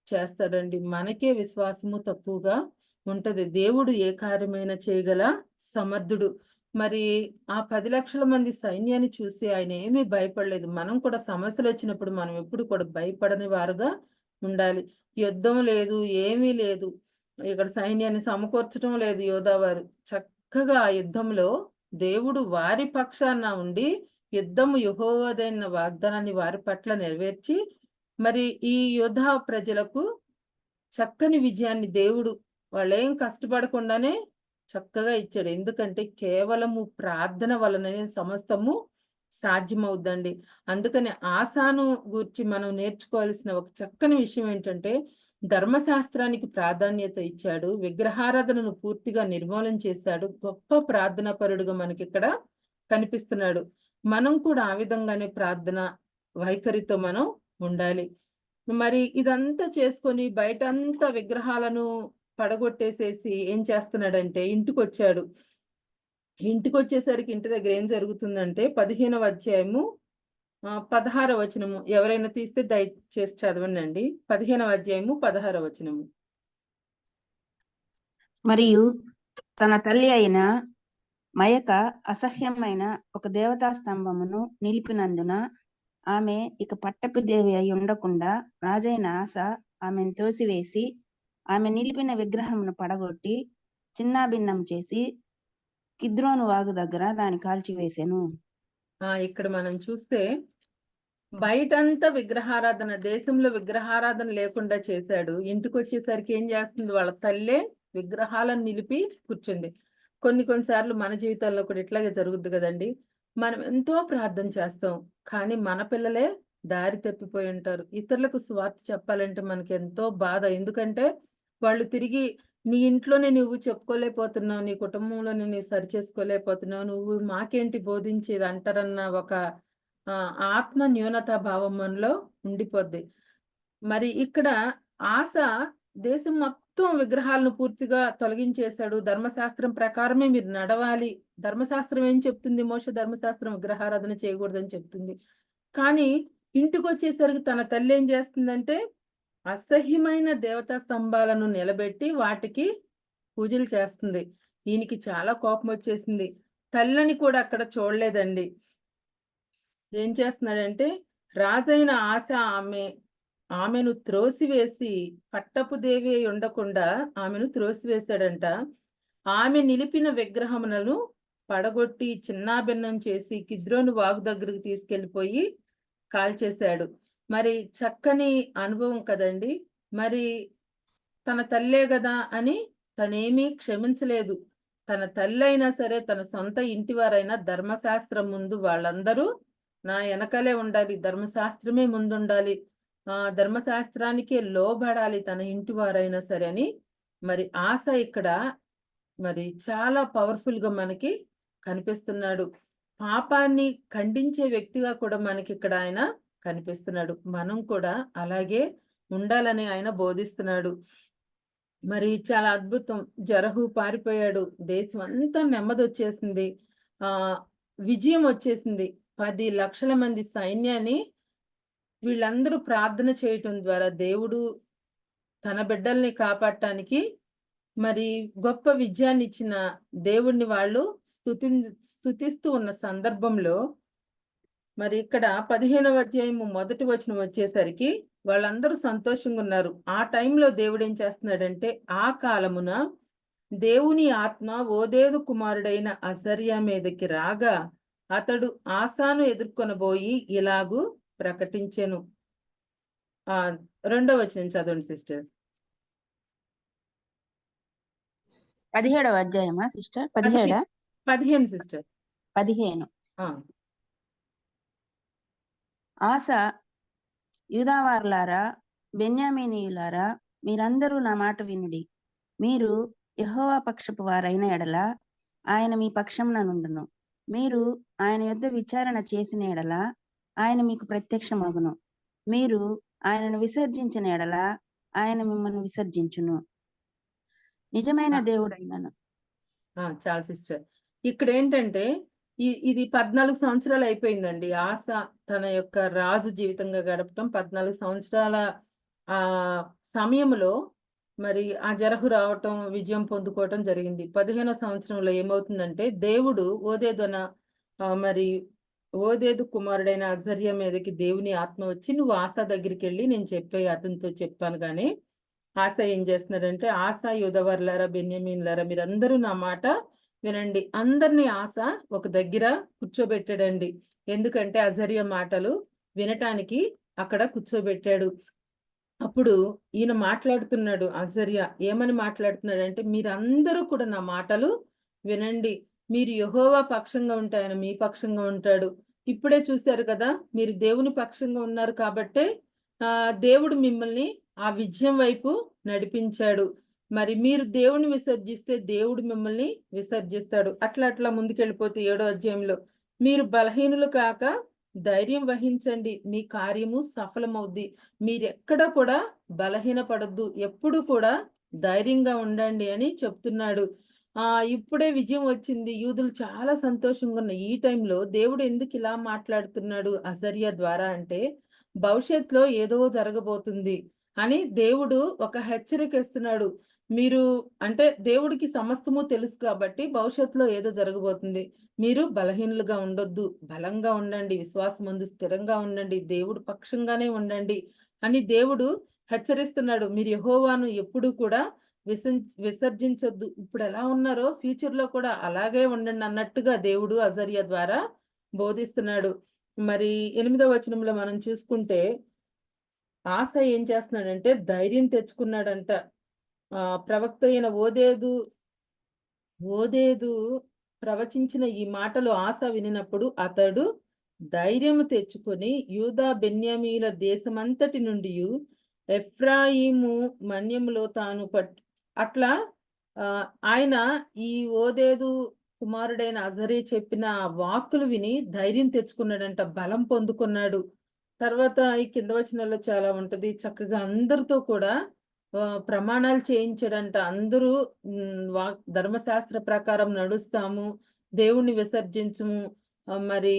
చేస్తాడండి. మనకే విశ్వాసము తక్కువగా ఉంటది. దేవుడు ఏ కార్యమైనా చేయగల సమర్థుడు. మరి ఆ 10 లక్షల మంది సైన్యాన్ని చూసి ఆయన ఏమీ భయపడలేదు. మనం కూడా సమస్యలు వచ్చినప్పుడు మనం ఎప్పుడు కూడా భయపడని వారుగా ఉండాలి. యుద్ధం లేదు, ఏమీ లేదు, ఇక్కడ సైన్యాన్ని సమకూర్చడం లేదు యోధావారు. చక్కగా ఆ యుద్ధంలో దేవుడు వారి పక్షాన ఉండి యుద్ధము యెహోవాదైన వాగ్దానాన్ని వారి పట్ల నెరవేర్చి, మరి ఈ యోధా ప్రజలకు చక్కని విజయాన్ని దేవుడు వాళ్ళేం కష్టపడకుండానే చక్కగా ఇచ్చాడు. ఎందుకంటే కేవలము ప్రార్థన వలననే సమస్తము సాధ్యమవుద్దండి. అందుకని ఆసాను గూర్చి మనం నేర్చుకోవాల్సిన ఒక చక్కని విషయం ఏంటంటే, ధర్మశాస్త్రానికి ప్రాధాన్యత ఇచ్చాడు, విగ్రహారాధనను పూర్తిగా నిర్మూలన చేశాడు. గొప్ప ప్రార్థనా పరుడుగా మనకి ఇక్కడ కనిపిస్తున్నాడు. మనం కూడా ఆ విధంగానే ప్రార్థన వైఖరితో మనం ఉండాలి. మరి ఇదంతా చేసుకొని బయటంతా విగ్రహాలను పడగొట్టేసేసి ఏం చేస్తున్నాడంటే ఇంటికొచ్చాడు. ఇంటికొచ్చేసరికి ఇంటి దగ్గర ఏం జరుగుతుందంటే 15వ అధ్యాయము 16వ వచనము. ఎవరైనా తీస్తే దయచేసి చదవండి. 15వ అధ్యాయము 16వ వచనము. మరియు తన తల్లి అయిన మయక అసహ్యమైన ఒక దేవతా స్తంభమును నిలిపినందున ఆమె ఇక పట్టపు దేవి అయి ఉండకుండా రాజైన ఆశ ఆమెను తోసివేసి ఆమె నిలిపిన విగ్రహమును పడగొట్టి చిన్నాభిన్నం చేసి కిద్రోను వాగు దగ్గర దాన్ని కాల్చివేసెను. ఇక్కడ మనం చూస్తే బయటంతా విగ్రహారాధన, దేశంలో విగ్రహారాధన లేకుండా చేశాడు. ఇంటికి వచ్చేసరికి ఏం చేస్తుంది? వాళ్ళ తల్లే విగ్రహాలను నిలిపి కూర్చుంది. కొన్నిసార్లు మన జీవితాల్లో కూడా ఇట్లాగే జరుగుద్ది కదండి. మనం ఎంతో ప్రార్థన చేస్తాం, కానీ మన పిల్లలే దారి తప్పిపోయి ఉంటారు. ఇతరులకు స్వార్థ చెప్పాలంటే మనకి ఎంతో బాధ. ఎందుకంటే వాళ్ళు తిరిగి నీ ఇంట్లోనే నువ్వు చెప్పుకోలేకపోతున్నావు, నీ కుటుంబంలోనే నువ్వు సరి చేసుకోలేకపోతున్నావు, నువ్వు మాకేంటి బోధించేది అంటారన్న ఒక ఆత్మ న్యూనతా భావం మనలో ఉండిపోద్ది. మరి ఇక్కడ ఆశ దేశం మొత్తం విగ్రహాలను పూర్తిగా తొలగించేశాడు. ధర్మశాస్త్రం ప్రకారమే మీరు నడవాలి. ధర్మశాస్త్రం ఏం చెప్తుంది? మోషే ధర్మశాస్త్రం విగ్రహారాధన చేయకూడదని చెప్తుంది. కానీ ఇంటికి వచ్చేసరికి తన తల్లి ఏం చేస్తుందంటే అసహ్యమైన దేవతా స్తంభాలను నిలబెట్టి వాటికి పూజలు చేస్తుంది. ఈయనకి చాలా కోపం వచ్చేసింది. తల్లిని కూడా అక్కడ చూడలేదండి. ఏం చేస్తున్నాడంటే రాజైన ఆశ ఆమెను త్రోసివేసి పట్టపు దేవి ఉండకుండా ఆమెను త్రోసివేశాడంట. ఆమె నిలిపిన విగ్రహములను పడగొట్టి చిన్నాభిన్నం చేసి కిద్రోను వాగు దగ్గరకు తీసుకెళ్లిపోయి కాల్చేశాడు. మరి చక్కని అనుభవం కదండి. మరి తన తల్లే కదా అని తనేమీ క్షమించలేదు. తన తల్లి అయినా సరే, తన సొంత ఇంటి వారైనా ధర్మశాస్త్రం ముందు వాళ్ళందరూ నా వెనకాలే ఉండాలి, ధర్మశాస్త్రమే ముందుండాలి, ధర్మశాస్త్రానికే లోబడాలి తన ఇంటి వారైనా సరే అని మరి ఆశ ఇక్కడ మరి చాలా పవర్ఫుల్ గా మనకి కనిపిస్తున్నాడు. పాపాన్ని ఖండించే వ్యక్తిగా కూడా మనకి ఇక్కడ ఆయన కనిపిస్తున్నాడు. మనం కూడా అలాగే ఉండాలని ఆయన బోధిస్తున్నాడు. మరి చాలా అద్భుతం. జరహు పారిపోయాడు, దేశం అంతా నెమ్మది వచ్చేసింది, విజయం వచ్చేసింది. 10 లక్షల మంది సైన్యాన్ని వీళ్ళందరూ ప్రార్థన చేయటం ద్వారా దేవుడు తన బిడ్డల్ని కాపాడటానికి మరి గొప్ప విజయాన్ని ఇచ్చిన దేవుణ్ణి వాళ్ళు స్తుతిస్తూ ఉన్న సందర్భంలో మరి ఇక్కడ 15వ అధ్యాయము 1వ వచనం వచ్చేసరికి వాళ్ళందరూ సంతోషంగా ఉన్నారు. ఆ టైంలో దేవుడు ఏం చేస్తున్నాడంటే, ఆ కాలమున దేవుని ఆత్మ ఓదేదు కుమారుడైన అజర్యా మీదకి రాగా అతడు ఆసాను ఎదుర్కొనబోయి ఇలాగూ ప్రకటించెను. 2వ వచనం చదవండి సిస్టర్. 17వ అధ్యాయమా సిస్టర్? 17 15 సిస్టర్. 15. ఆస, యూదావారులారా, బెన్యామీనీయులారా, మీరందరూ నా మాట వినుడి. మీరు యెహోవా పక్షపు వారైన ఎడల ఆయన మీ పక్షంన నుండును. మీరు ఆయన యొద్ద విచారణ చేసిన ఎడల ఆయన మీకు ప్రత్యక్షమగును. మీరు ఆయనను విసర్జించిన ఎడల ఆయన మిమ్మల్ని విసర్జించును. నిజమైన దేవుడైనను. చాలా సిస్టర్. ఇక్కడ ఏంటంటే ఇది 14 సంవత్సరాలు అయిపోయిందండి. ఆస తన యొక్క రాజు జీవితంగా గడపటం 14 సంవత్సరాల సమయంలో మరి ఆ జరహు రావటం, విజయం పొందుకోవటం జరిగింది. 15వ సంవత్సరంలో ఏమవుతుందంటే దేవుడు మరి ఓదేదు కుమారుడైన అజర్యా మీదకి దేవుని ఆత్మ వచ్చి, నువ్వు ఆస దగ్గరికి వెళ్ళి నేను అతనితో చెప్పాను. కానీ ఆస ఏం చేస్తున్నాడంటే, ఆస, యూదావారులారా, బెన్యామీనులారా, మీరందరూ నా మాట వినండి. అందరినీ ఆస ఒక దగ్గర కూర్చోబెట్టాడండి. ఎందుకంటే అజర్యా మాటలు వినటానికి అక్కడ కూర్చోబెట్టాడు. అప్పుడు ఈయన మాట్లాడుతున్నాడు. అజర్యా ఏమని మాట్లాడుతున్నాడంటే, మీరందరూ కూడా నా మాటలు వినండి. మీరు యెహోవా పక్షంగా ఉంటే ఆయన మీ పక్షంగా ఉంటాడు. ఇప్పుడే చూశారు కదా, మీరు దేవుని పక్షంగా ఉన్నారు కాబట్టే దేవుడు మిమ్మల్ని ఆ విజయం వైపు నడిపించాడు. మరి మీరు దేవుని విసర్జిస్తే దేవుడు మిమ్మల్ని విసర్జిస్తాడు. అట్లా ముందుకెళ్ళిపోతే 7వ అధ్యాయంలో, మీరు బలహీనులు కాక ధైర్యం వహించండి, మీ కార్యము సఫలమవుద్ది. మీరెక్కడ కూడా బలహీనపడద్దు, ఎప్పుడు కూడా ధైర్యంగా ఉండండి అని చెప్తున్నాడు. ఇప్పుడే విజయం వచ్చింది, యూదులు చాలా సంతోషంగా ఉన్న ఈ టైంలో దేవుడు ఎందుకు ఇలా మాట్లాడుతున్నాడు అజర్యా ద్వారా అంటే, భవిష్యత్తులో ఏదో జరగబోతుంది అని దేవుడు ఒక హెచ్చరిక ఇస్తున్నాడు. మీరు అంటే దేవుడికి సమస్తము తెలుసు కాబట్టి భవిష్యత్తులో ఏదో జరగబోతుంది, మీరు బలహీనులుగా ఉండొద్దు, బలంగా ఉండండి, విశ్వాసమందు స్థిరంగా ఉండండి, దేవుడు పక్షంగానే ఉండండి అని దేవుడు హెచ్చరిస్తున్నాడు. మీరు యెహోవాను ఎప్పుడు కూడా విసర్జించొద్దు, ఇప్పుడు ఎలా ఉన్నారో ఫ్యూచర్ లో కూడా అలాగే ఉండండి అన్నట్టుగా దేవుడు అజర్యా ద్వారా బోధిస్తున్నాడు. మరి 8వ వచనంలో మనం చూసుకుంటే ఆస ఏం చేస్తున్నాడంటే ధైర్యం తెచ్చుకున్నాడంట. ప్రవక్త అయిన ఓదేదు ప్రవచించిన ఈ మాటలు ఆస వినినప్పుడు అతడు ధైర్యం తెచ్చుకొని యూదా బెన్యామీల దేశమంతటి నుండి ఎఫ్రాయిము మన్యములో తాను అట్లా ఆయన ఈ ఓదేదు కుమారుడైన అజర్యా చెప్పిన వాక్కులు విని ధైర్యం తెచ్చుకున్నాడంట, బలం పొందుకున్నాడు. తర్వాత ఈ కింద వచనాల్లో చాలా ఉంటది, చక్కగా అందరితో కూడా ప్రమాణాలు చేయించాడంట. అందరూ ధర్మశాస్త్ర ప్రకారం నడుస్తాము, దేవుణ్ణి విసర్జించము, మరి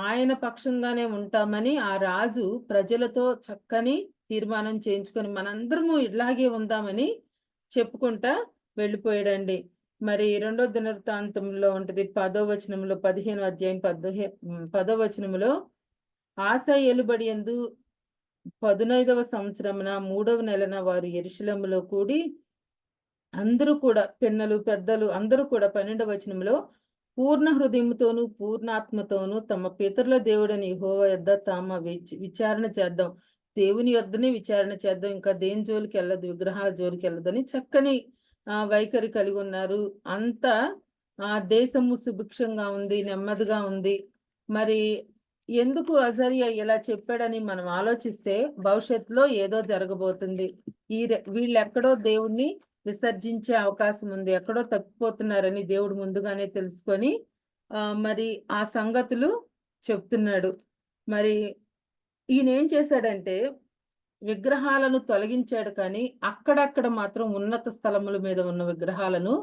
ఆయన పక్షంగానే ఉంటామని ఆ రాజు ప్రజలతో చక్కని తీర్మానం చేయించుకొని మనందరము ఇట్లాగే ఉందామని చెప్పుకుంటా వెళ్ళిపోయాడండి. మరి 2వ దినవృత్తాంతంలో ఉంటది 10వ వచనంలో, 15వ అధ్యాయం 10వ వచనంలో, ఆస ఏలుబడి యందు 15వ సంవత్సరమున 3వ నెలన వారు యెరూషలేములో కూడి అందరూ కూడా పిన్నలు పెద్దలు అందరూ కూడా 12వ వచనంలో పూర్ణ హృదయముతోనూ పూర్ణాత్మతోనూ తమ పితరుల దేవుడని యెహోవా యొద్ద తామ విచారణ చేద్దాం, దేవుని యొద్దనే విచారణ చేద్దాం, ఇంకా దేని జోలికి వెళ్ళదు, విగ్రహాల జోలికి వెళ్ళదని చక్కని వైఖరి కలిగి ఉన్నారు. అంతా దేశము సుభిక్షంగా ఉంది, నెమ్మదిగా ఉంది. మరి ఎందుకు అజర్యా ఇలా చెప్పాడని మనం ఆలోచిస్తే భవిష్యత్తులో ఏదో జరగబోతుంది. వీళ్ళెక్కడో దేవుణ్ణి విసర్జించే అవకాశం ఉంది, ఎక్కడో తప్పిపోతున్నారని దేవుడు ముందుగానే తెలుసుకొని మరి ఆ సంగతులు చెప్తున్నాడు. మరి ఈయన ఏం చేశాడంటే విగ్రహాలను తొలగించాడు, కానీ అక్కడక్కడ మాత్రం ఉన్నత స్థలముల మీద ఉన్న విగ్రహాలను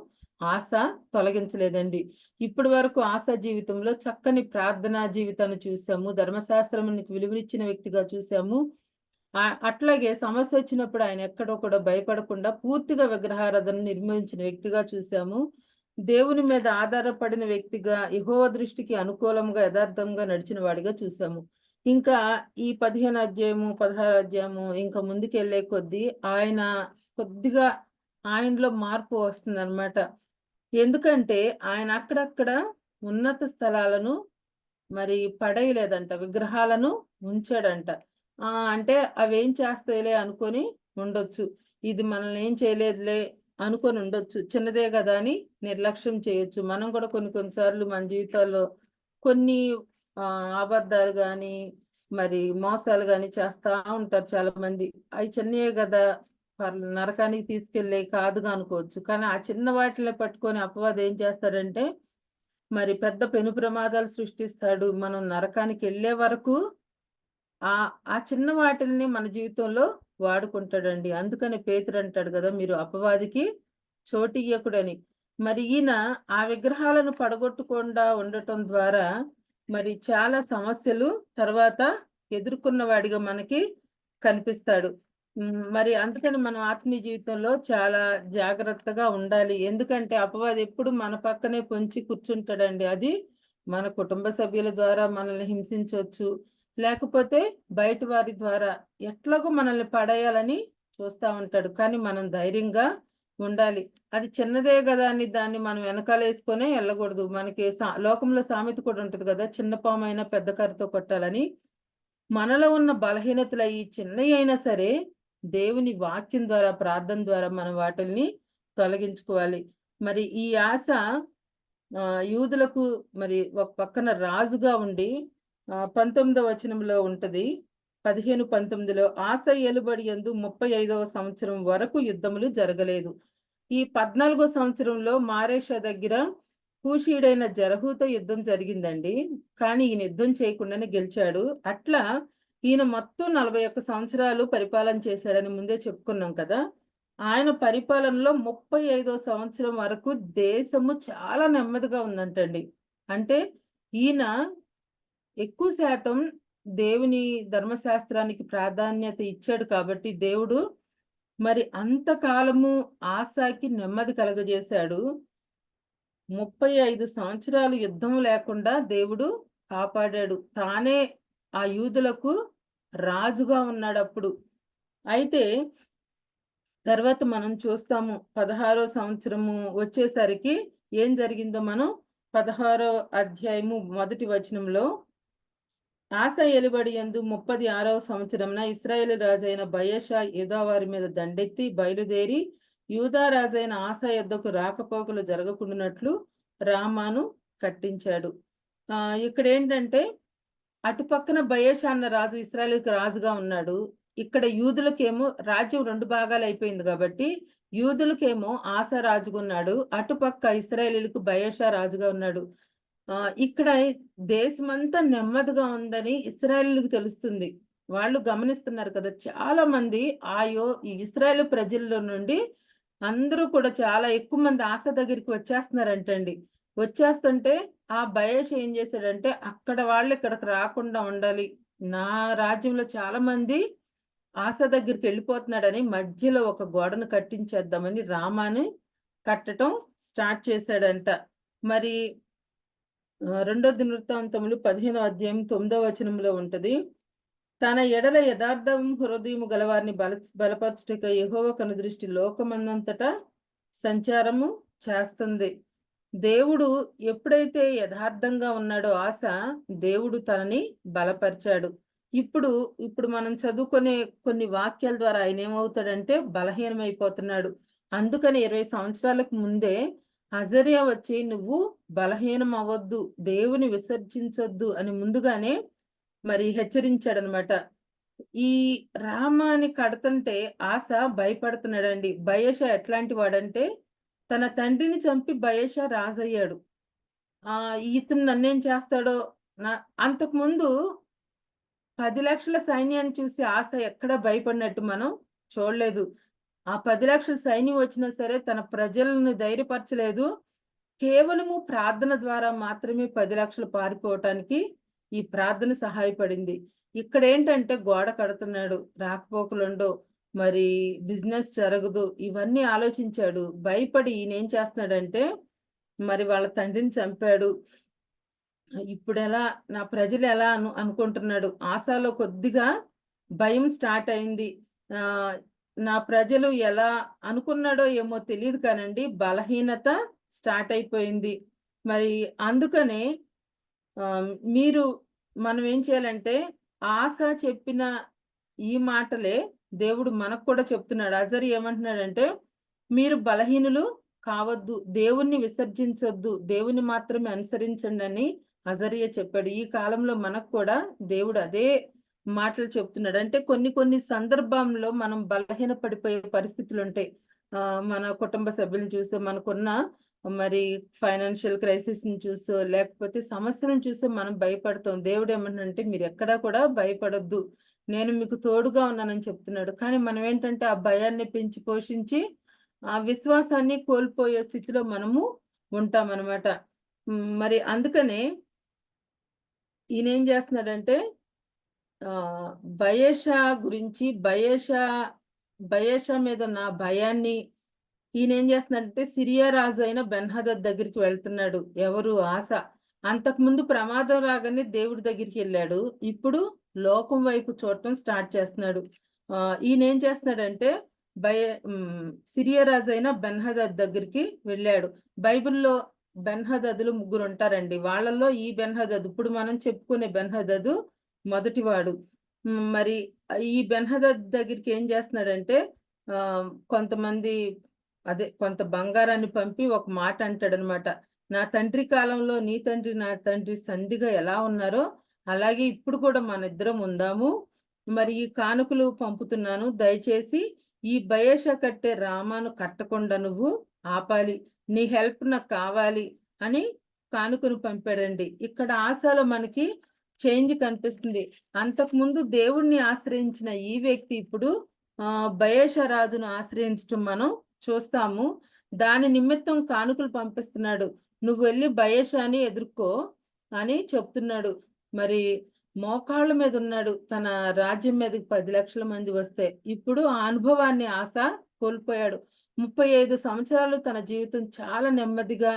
ఆశ తొలగించలేదండి. ఇప్పటి వరకు ఆశ జీవితంలో చక్కని ప్రార్థనా జీవితాన్ని చూసాము, ధర్మశాస్త్రమునికి విలువనిచ్చిన వ్యక్తిగా చూసాము. అట్లాగే సమస్య వచ్చినప్పుడు ఆయన ఎక్కడో కూడా భయపడకుండా పూర్తిగా విగ్రహారాధన నిర్మించిన వ్యక్తిగా చూసాము. దేవుని మీద ఆధారపడిన వ్యక్తిగా, యెహోవా దృష్టికి అనుకూలంగా యథార్థంగా నడిచిన వాడిగా చూసాము. ఇంకా ఈ 15 అధ్యాయము 16 అధ్యాయము ఇంకా ముందుకెళ్లే కొద్దీ ఆయన కొద్దిగా ఆయనలో మార్పు వస్తుంది అనమాట. ఎందుకంటే ఆయన అక్కడక్కడ ఉన్నత స్థలాలను మరి పడేయలేదంట, విగ్రహాలను ఉంచాడంట. అంటే అవేం చేస్తాయిలే అనుకొని ఉండొచ్చు, ఇది మనల్ని ఏం చేయలేదులే అనుకొని ఉండొచ్చు, చిన్నదే కదా అని నిర్లక్ష్యం చేయొచ్చు. మనం కూడా కొన్నిసార్లు మన జీవితాల్లో కొన్ని అబద్ధాలు కానీ మరి మోసాలు కానీ చేస్తా ఉంటారు చాలా మంది. అవి చిన్నయే కదా, నరకానికి తీసుకెళ్ళే కాదుగా అనుకోవచ్చు. కానీ ఆ చిన్న వాటిని పట్టుకొని అపవాది ఏం చేస్తాడంటే మరి పెద్ద పెను ప్రమాదాలు సృష్టిస్తాడు. మనం నరకానికి వెళ్ళే వరకు ఆ చిన్న వాటిని మన జీవితంలో వాడుకుంటాడండి. అందుకని పేతురు అంటాడు కదా, మీరు అపవాదికి చోటియ్యకుడని. మరి ఈయన ఆ విగ్రహాలను పడగొట్టకుండా ఉండటం ద్వారా మరి చాలా సమస్యలు తర్వాత ఎదుర్కొన్న వాడిగా మనకి కనిపిస్తాడు. మరి అందుకని మనం ఆత్మీయ జీవితంలో చాలా జాగ్రత్తగా ఉండాలి. ఎందుకంటే అపవాది ఎప్పుడు మన పక్కనే పొంచి కూర్చుంటాడండి. అది మన కుటుంబ సభ్యుల ద్వారా మనల్ని హింసించవచ్చు, లేకపోతే బయట వారి ద్వారా ఎట్లాగో మనల్ని పడేయాలని చూస్తూ ఉంటాడు. కానీ మనం ధైర్యంగా ఉండాలి. అది చిన్నదే కదా అని దాన్ని మనం వెనకాలేసుకొనే వెళ్ళకూడదు. మనకి లోకంలో సామెత కూడా ఉంటుంది కదా, చిన్న పామైనా పెద్ద కర్రతో కొట్టాలని. మనలో ఉన్న బలహీనతలు అవి చిన్నవి అయినా సరే దేవుని వాక్యం ద్వారా, ప్రార్థన ద్వారా మనం వాటిల్ని తొలగించుకోవాలి. మరి ఈ ఆశ యూదులకు మరి ఒక పక్కన రాజుగా ఉండి 19వ వచనంలో ఉంటది, 15-19లో ఆశ ఏలుబడి యందు 35వ సంవత్సరం వరకు యుద్ధములు జరగలేదు. ఈ 14వ సంవత్సరంలో మారేషా దగ్గర కూషీయుడైన జరహుతో యుద్ధం జరిగిందండి. కానీ ఈయన యుద్ధం చేయకుండానే గెలిచాడు. అట్లా ఈయన మొత్తం 41 సంవత్సరాలు పరిపాలన చేశాడని ముందే చెప్పుకున్నాం కదా. ఆయన పరిపాలనలో 35వ సంవత్సరం వరకు దేశము చాలా నెమ్మదిగా ఉందంటండి. అంటే ఈయన ఎక్కువ శాతం దేవుని ధర్మశాస్త్రానికి ప్రాధాన్యత ఇచ్చాడు కాబట్టి దేవుడు మరి అంతకాలము ఆశాకి నెమ్మది కలగజేశాడు. 35 సంవత్సరాలు యుద్ధం లేకుండా దేవుడు కాపాడాడు. తానే ఆ యూదులకు రాజుగా ఉన్నాడు అప్పుడు. అయితే తర్వాత మనం చూస్తాము 16వ సంవత్సరము వచ్చేసరికి ఏం జరిగిందో మనం 16వ అధ్యాయము 1వ వచనంలో, ఆశ ఏలుబడి యందు 36వ సంవత్సరంన ఇశ్రాయేలు రాజైన బయషా యూదా వారి మీద దండెత్తి బయలుదేరి యూదా రాజైన ఆశ యొద్దకు రాకపోకలు జరగకుండానట్లు రామాను కట్టించాడు. ఇక్కడ ఏంటంటే అటుపక్కన బయషా అన్న రాజు ఇశ్రాయేలుకి రాజుగా ఉన్నాడు. ఇక్కడ యూదులకేమో రాజ్యం 2 భాగాలు అయిపోయింది కాబట్టి యూదులకేమో ఆశ రాజుగా ఉన్నాడు, అటుపక్క ఇశ్రాయేలీలకు బయషా రాజుగా ఉన్నాడు. ఇక్కడ దేశమంతా నెమ్మదిగా ఉందని ఇశ్రాయేలీలకు తెలుస్తుంది. వాళ్ళు గమనిస్తున్నారు కదా, చాలా మంది ఈ ఇశ్రాయేలు ప్రజల్లో నుండి అందరూ కూడా చాలా ఎక్కువ మంది ఆశ దగ్గరికి వచ్చేస్తున్నారంటండి. వచ్చేస్తుంటే ఆ బయషా ఏం చేశాడంటే, అక్కడ వాళ్ళు ఇక్కడికి రాకుండా ఉండాలి, నా రాజ్యంలో చాలా మంది ఆశ దగ్గరికి వెళ్ళిపోతున్నాడని మధ్యలో ఒక గోడను కట్టించేద్దామని రామాని కట్టడం స్టార్ట్ చేశాడంట. మరి 2వ దినవృత్తాంతములు 15వ అధ్యాయం 9వ వచనంలో ఉంటది, తన ఎడల యథార్థం హృదయము గలవారిని బలపరచుటకై యెహోవా కనుదృష్టి లోకమందంతటా సంచారము చేస్తుంది. దేవుడు ఎప్పుడైతే యథార్థంగా ఉన్నాడో ఆశ, దేవుడు తనని బలపరిచాడు. ఇప్పుడు మనం చదువుకునే కొన్ని వాక్యాల ద్వారా ఆయన ఏమవుతాడంటే బలహీనమైపోతున్నాడు. అందుకని 20 సంవత్సరాలకు ముందే అజర్యా వచ్చి నువ్వు బలహీనం అవ్వద్దు, దేవుని విసర్జించొద్దు అని ముందుగానే మరి హెచ్చరించాడనమాట. ఈ రామాని కడుతుంటే ఆస భయపడుతున్నాడండి. బయషా ఎట్లాంటి వాడంటే తన తండ్రిని చంపి బయషా రాజయ్యాడు. ఇతను నన్నేం చేస్తాడో అంతకుముందు 10 లక్షల సైన్యాన్ని చూసి ఆస ఎక్కడ భయపడినట్టు మనం చూడలేదు. ఆ 10 లక్షల సైన్యం వచ్చినా సరే తన ప్రజలను ధైర్యపరచలేదు. కేవలము ప్రార్థన ద్వారా మాత్రమే 10 లక్షలు పారిపోవటానికి ఈ ప్రార్థన సహాయపడింది. ఇక్కడ ఏంటంటే గోడ కడుతున్నాడు, రాకపోకలుండో, మరి బిజినెస్ జరగదు, ఇవన్నీ ఆలోచించాడు. భయపడి ఈయనేం చేస్తున్నాడంటే మరి వాళ్ళ తండ్రిని చంపాడు. ఇప్పుడు ఎలా నా ప్రజలు ఎలా అనుకుంటున్నాడు. ఆశలో కొద్దిగా భయం స్టార్ట్ అయింది. నా ప్రజలు ఎలా అనుకున్నాడో ఏమో తెలియదు కానండి, బలహీనత స్టార్ట్ అయిపోయింది. మరి అందుకనే మనం ఏం చేయాలంటే ఆశ చెప్పిన ఈ మాటలే దేవుడు మనకు కూడా చెప్తున్నాడు. అజరి ఏమంటున్నాడంటే మీరు బలహీనులు కావద్దు, దేవుణ్ణి విసర్జించొద్దు, దేవుని మాత్రమే అనుసరించండి అని అజరియా చెప్పాడు. ఈ కాలంలో మనకు కూడా దేవుడు అదే మాటలు చెప్తున్నాడు. అంటే కొన్ని సందర్భంలో మనం బలహీన పడిపోయే పరిస్థితులు ఉంటాయి. మన కుటుంబ సభ్యులను చూసో, మనకున్న మరి ఫైనాన్షియల్ క్రైసిస్ ని చూసో, లేకపోతే సమస్యలను చూసో మనం భయపడతాం. దేవుడు ఏమంటే మీరు ఎక్కడా కూడా భయపడొద్దు, నేను మీకు తోడుగా ఉన్నానని చెప్తున్నాడు. కానీ మనం ఏంటంటే ఆ భయాన్ని పెంచి పోషించి ఆ విశ్వాసాన్ని కోల్పోయే స్థితిలో మనము ఉంటామన్నమాట. మరి అందుకనే ఈయన ఏం చేస్తున్నాడంటే బయషా గురించి బయషా మీద నా భయాన్ని ఈయన ఏం చేస్తున్నాడంటే సిరియా రాజు అయిన బెన్హదద్ దగ్గరికి వెళ్తున్నాడు. ఎవరు? ఆశ. అంతకుముందు ప్రమాదం రాగానే దేవుడి దగ్గరికి వెళ్ళాడు, ఇప్పుడు లోకం వైపు చూడటం స్టార్ట్ చేస్తున్నాడు. ఈయన ఏం చేస్తున్నాడంటే సిరియా రాజు అయిన బెన్హదద్ దగ్గరికి వెళ్ళాడు. బైబిల్లో బెన్హదదులు 3 ఉంటారండి. వాళ్ళల్లో ఈ బెన్హదద్, ఇప్పుడు మనం చెప్పుకునే బెన్హదదు మొదటివాడు. మరి ఈ బెన్హదద్ దగ్గరికి ఏం చేస్తున్నాడంటే కొంత బంగారాన్ని పంపి ఒక మాట అంటాడనమాట. నా తండ్రి కాలంలో నీ తండ్రి నా తండ్రి సంధిగా ఎలా ఉన్నారో అలాగే ఇప్పుడు కూడా మన ఇద్దరం ఉందాము. మరి ఈ కానుకలు పంపుతున్నాను, దయచేసి ఈ బయషా కట్టే రామాను కట్టకుండా నువ్వు ఆపాలి, నీ హెల్ప్ నాకు కావాలి అని కానుకను పంపాడండి. ఇక్కడ ఆశలో మనకి చేంజ్ కనిపిస్తుంది. అంతకుముందు దేవుణ్ణి ఆశ్రయించిన ఈ వ్యక్తి ఇప్పుడు బయషా రాజును ఆశ్రయించడం మనం చూస్తాము. దాని నిమిత్తం కానుకలు పంపిస్తున్నాడు. నువ్వు వెళ్ళి బయషాని ఎదుర్కో అని చెప్తున్నాడు. మరి మోకాళ్ళ మీద ఉన్నాడు. తన రాజ్యం మీదకి 10 లక్షల మంది వస్తే ఇప్పుడు ఆ అనుభవాన్ని ఆశ కోల్పోయాడు. 35 సంవత్సరాలు తన జీవితం చాలా నెమ్మదిగా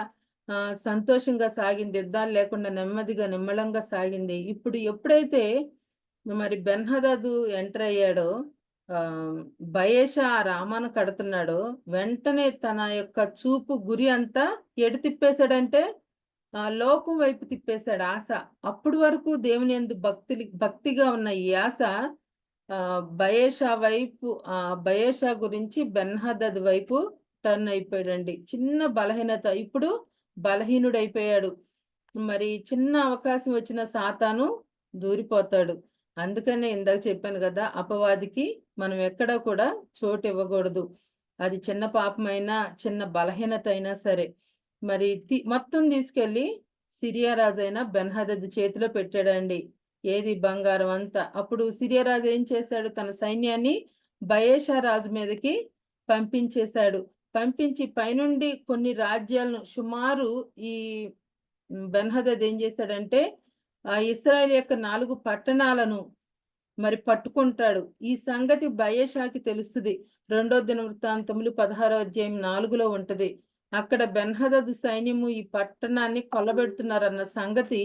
సంతోషంగా సాగింది. యుద్ధాలు లేకుండా నెమ్మదిగా నిమ్మళంగా సాగింది. ఇప్పుడు ఎప్పుడైతే మరి బెన్హదదు ఎంటర్ అయ్యాడో, బయషా రామాను కడుతున్నాడో, వెంటనే తన యొక్క చూపు గురి అంతా ఎడు తిప్పేశాడంటే లోకం వైపు తిప్పేశాడు ఆశ. అప్పటి వరకు దేవుని యందు భక్తిగా ఉన్న ఈ ఆశ బయషా గురించి బెన్హదద్ వైపు టర్న్ అయిపోయాడండి. చిన్న బలహీనత, ఇప్పుడు బలహీనుడైపోయాడు. మరి చిన్న అవకాశం వచ్చిన సాతాను దూరిపోతాడు. అందుకనే ఇందాక చెప్పాను కదా, అపవాదికి మనం ఎక్కడ కూడా చోటు ఇవ్వకూడదు. అది చిన్న పాపమైనా చిన్న బలహీనత అయినా సరే. మరి మొత్తం తీసుకెళ్లి సిరియా రాజు అయిన బెన్హదద్ చేతిలో పెట్టాడండి. ఏది? బంగారం అంతా. అప్పుడు సిరియా రాజు ఏం చేశాడు? తన సైన్యాన్ని బయషా రాజు మీదకి పంపించేశాడు. పంపించి పైనుండి కొన్ని రాజ్యాలను సుమారు ఈ బెన్హదద్ ఏం చేశాడంటే ఇశ్రాయేల్ యొక్క 4 పట్టణాలను మరి పట్టుకుంటాడు. ఈ సంగతి బయషాకి తెలుస్తుంది. 2వ దినవృత్తాంతములు 16వ అధ్యాయం 4లో ఉంటది. అక్కడ బెన్హదద్ సైన్యము ఈ పట్టణాన్ని కొల్లబెడుతున్నారన్న సంగతి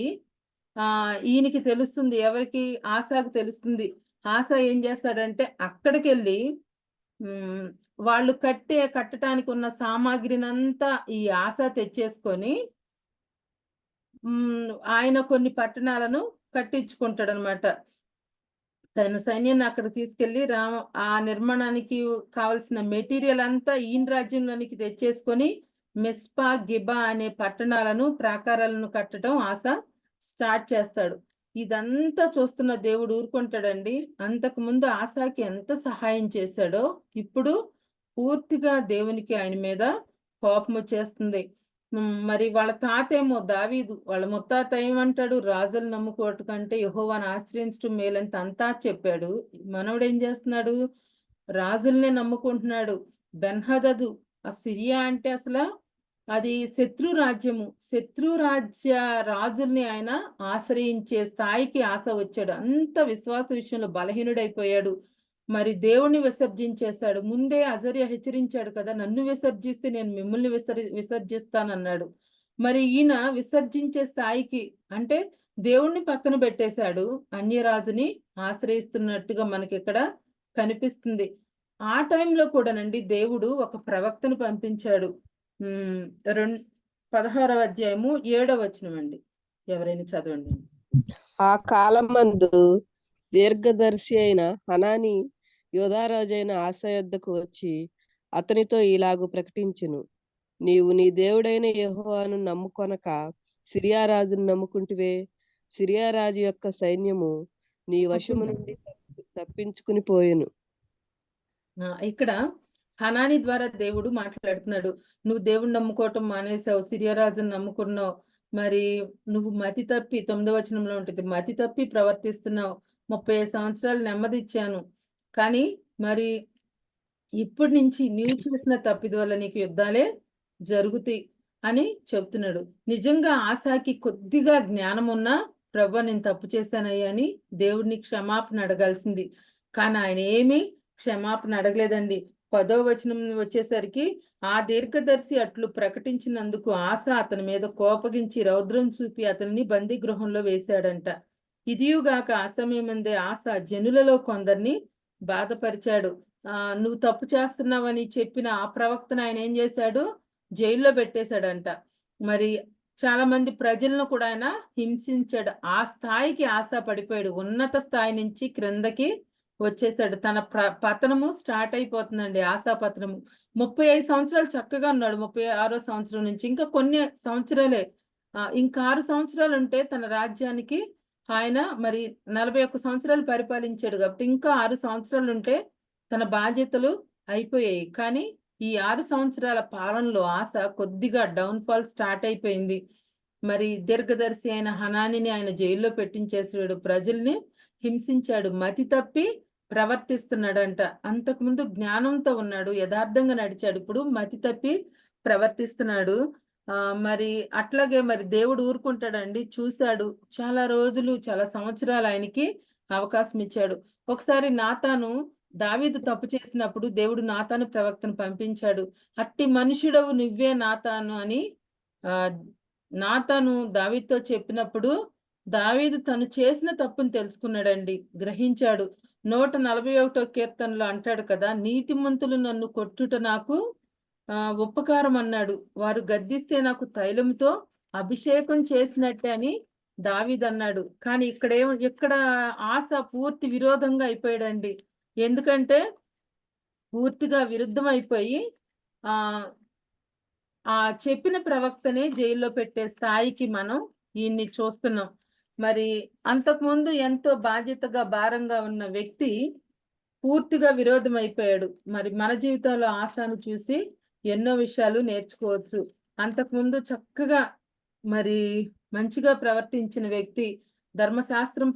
ఈయనకి తెలుస్తుంది. ఎవరికి? ఆశాకు తెలుస్తుంది. ఆశ ఏం చేస్తాడంటే అక్కడికి వెళ్ళి వాళ్ళు కట్టడానికి ఉన్న సామాగ్రినంతా ఈ ఆశ తెచ్చేసుకొని ఆయన కొన్ని పట్టణాలను కట్టించుకుంటాడనమాట. తన సైన్యాన్ని అక్కడ తీసుకెళ్లి ఆ నిర్మాణానికి కావలసిన మెటీరియల్ అంతా ఈయన రాజ్యంలోనికి తెచ్చేసుకొని మిస్పా, గిబా అనే పట్టణాలను, ప్రాకారాలను కట్టడం ఆసా స్టార్ట్ చేస్తాడు. ఇదంతా చూస్తున్న దేవుడు ఊరుకుంటాడండి. అంతకు ముందు ఆసాకి ఎంత సహాయం చేశాడో ఇప్పుడు పూర్తిగా దేవునికి ఆయన మీద కోపం వచ్చేస్తుంది. మరి వాళ్ళ తాత ఏమో దావీదు, వాళ్ళ ముత్తాత ఏమంటాడు, రాజులు నమ్ముకోవటం కంటే యెహోవాను ఆశ్రయించడం మేలంత అంతా చెప్పాడు. మనవడు ఏం చేస్తున్నాడు, రాజుల్నే నమ్ముకుంటున్నాడు. బెన్హదదు, ఆ సిరియా అంటే అసలు అది శత్రు రాజ్యము. శత్రు రాజ్య రాజుల్ని ఆయన ఆశ్రయించే స్థాయికి ఆశ వచ్చాడు. అంత విశ్వాస విషయంలో బలహీనుడైపోయాడు. మరి దేవుణ్ణి విసర్జించేశాడు. ముందే అజర్యా హెచ్చరించాడు కదా, నన్ను విసర్జిస్తే నేను మిమ్మల్ని విసర్జిస్తానన్నాడు. మరి ఈయన విసర్జించే స్థాయికి, అంటే దేవుణ్ణి పక్కన పెట్టేశాడు, అన్యరాజుని ఆశ్రయిస్తున్నట్టుగా మనకి ఇక్కడ కనిపిస్తుంది. ఆ టైంలో కూడానండి దేవుడు ఒక ప్రవక్తను పంపించాడు. 16వ అధ్యాయము 7వ వచనం అండి, ఎవరైనా చదవండి. ఆ కాలమందు దీర్ఘదర్శి అయిన హనాని యోధారాజైన ఆసా యొద్దకు వచ్చి అతనితో ఇలాగు ప్రకటించును, నీవు నీ దేవుడైన యెహోవాను నమ్ముకొనక సిరియా రాజును నమ్ముకుంటివే. సిరియా రాజు యొక్క సైన్యము నీ వశము నుండి తప్పించుకుని పోయెను. ఇక్కడ హనాని ద్వారా దేవుడు మాట్లాడుతున్నాడు. నువ్వు దేవుడిని నమ్ముకోవటం మానేసావు, సిరియా రాజును నమ్ముకున్నావు, మరి నువ్వు మతి తప్పి, 9వ వచనంలో ఉంటుంది, మతి తప్పి ప్రవర్తిస్తున్నావు. 35 సంవత్సరాలు నెమ్మది ఇచ్చాను, కానీ మరి ఇప్పటి నుంచి నీవు చేసిన తప్పిది వల్ల నీకు యుద్ధాలే జరుగుతాయి అని చెప్తున్నాడు. నిజంగా ఆసాకి కొద్దిగా జ్ఞానం ఉన్నా, ప్రభు నేను తప్పు చేశానయ్యా అని దేవుడిని క్షమాపణ అడగాల్సింది. కానీ ఆయన ఏమీ క్షమాపణ అడగలేదండి. 10వ వచనం వచ్చేసరికి, ఆ దీర్ఘదర్శి అట్లు ప్రకటించినందుకు ఆసా అతని మీద కోపగించి రౌద్రం చూపి అతనిని బందీ గృహంలో వేశాడంట. ఇదియుగాక ఆ సమయమందే ఆసా జనులలో కొందరిని బాధపరిచాడు. నువ్వు తప్పు చేస్తున్నావని చెప్పిన ఆ ప్రవక్తను ఆయన ఏం చేశాడు, జైల్లో పెట్టేశాడంట. మరి చాలా మంది ప్రజలను కూడా ఆయన హింసించాడు. ఆ స్థాయికి ఆశ పడిపోయాడు. ఉన్నత స్థాయి నుంచి క్రిందకి వచ్చేసాడు. తన పతనము స్టార్ట్ అయిపోతుందండి, ఆశా పతనము. 35 సంవత్సరాలు చక్కగా ఉన్నాడు. 36వ సంవత్సరం నుంచి ఇంకా కొన్ని సంవత్సరాలే, ఇంకా 6 సంవత్సరాలు ఉంటే తన రాజ్యానికి ఆయన మరి 41 సంవత్సరాలు పరిపాలించాడు కాబట్టి ఇంకా 6 సంవత్సరాలు ఉంటే తన బాధ్యతలు అయిపోయాయి. కానీ ఈ 6 సంవత్సరాల పాలనలో ఆశ కొద్దిగా డౌన్ఫాల్ స్టార్ట్ అయిపోయింది. మరి దీర్ఘదర్శి అయిన హనానిని ఆయన జైల్లో పెట్టించేసాడు, ప్రజల్ని హింసించాడు, మతి తప్పి ప్రవర్తిస్తున్నాడంట. అంతకుముందు జ్ఞానంతో ఉన్నాడు, యథార్థంగా నడిచాడు, ఇప్పుడు మతి తప్పి ప్రవర్తిస్తున్నాడు. మరి అట్లాగే మరి దేవుడు ఊరుకుంటాడండి, చూశాడు. చాలా రోజులు, చాలా సంవత్సరాలు ఆయనకి అవకాశం ఇచ్చాడు. ఒకసారి నాతాను దావీదు తప్పు చేసినప్పుడు దేవుడు నాతాను ప్రవక్తను పంపించాడు. అట్టి మనుషుడవు నువ్వే నాతాను అని నాతాను దావీదుతో చెప్పినప్పుడు దావీదు తను చేసిన తప్పును తెలుసుకున్నాడండి, గ్రహించాడు. 141వ కీర్తనలో అంటాడు కదా, నీతిమంతులు నన్ను కొట్టుట నాకు ఉపకారం అన్నాడు, వారు గద్దిస్తే నాకు తైలంతో అభిషేకం చేసినట్టే అని దావీదు అన్నాడు. కానీ ఇక్కడ ఆశ పూర్తి విరోధంగా అయిపోయాడండి. ఎందుకంటే పూర్తిగా విరుద్ధం అయిపోయి ఆ చెప్పిన ప్రవక్తనే జైల్లో పెట్టే స్థాయికి మనం ఈయన్ని చూస్తున్నాం. మరి అంతకుముందు ఎంతో బాధ్యతగా భారంగా ఉన్న వ్యక్తి పూర్తిగా విరోధం అయిపోయాడు. మరి మన జీవితంలో ఆశను చూసి ఎన్నో విషయాలు నేర్చుకోవచ్చు. అంతకుముందు చక్కగా మరి మంచిగా ప్రవర్తించిన వ్యక్తి, ధర్మశాస్త్రం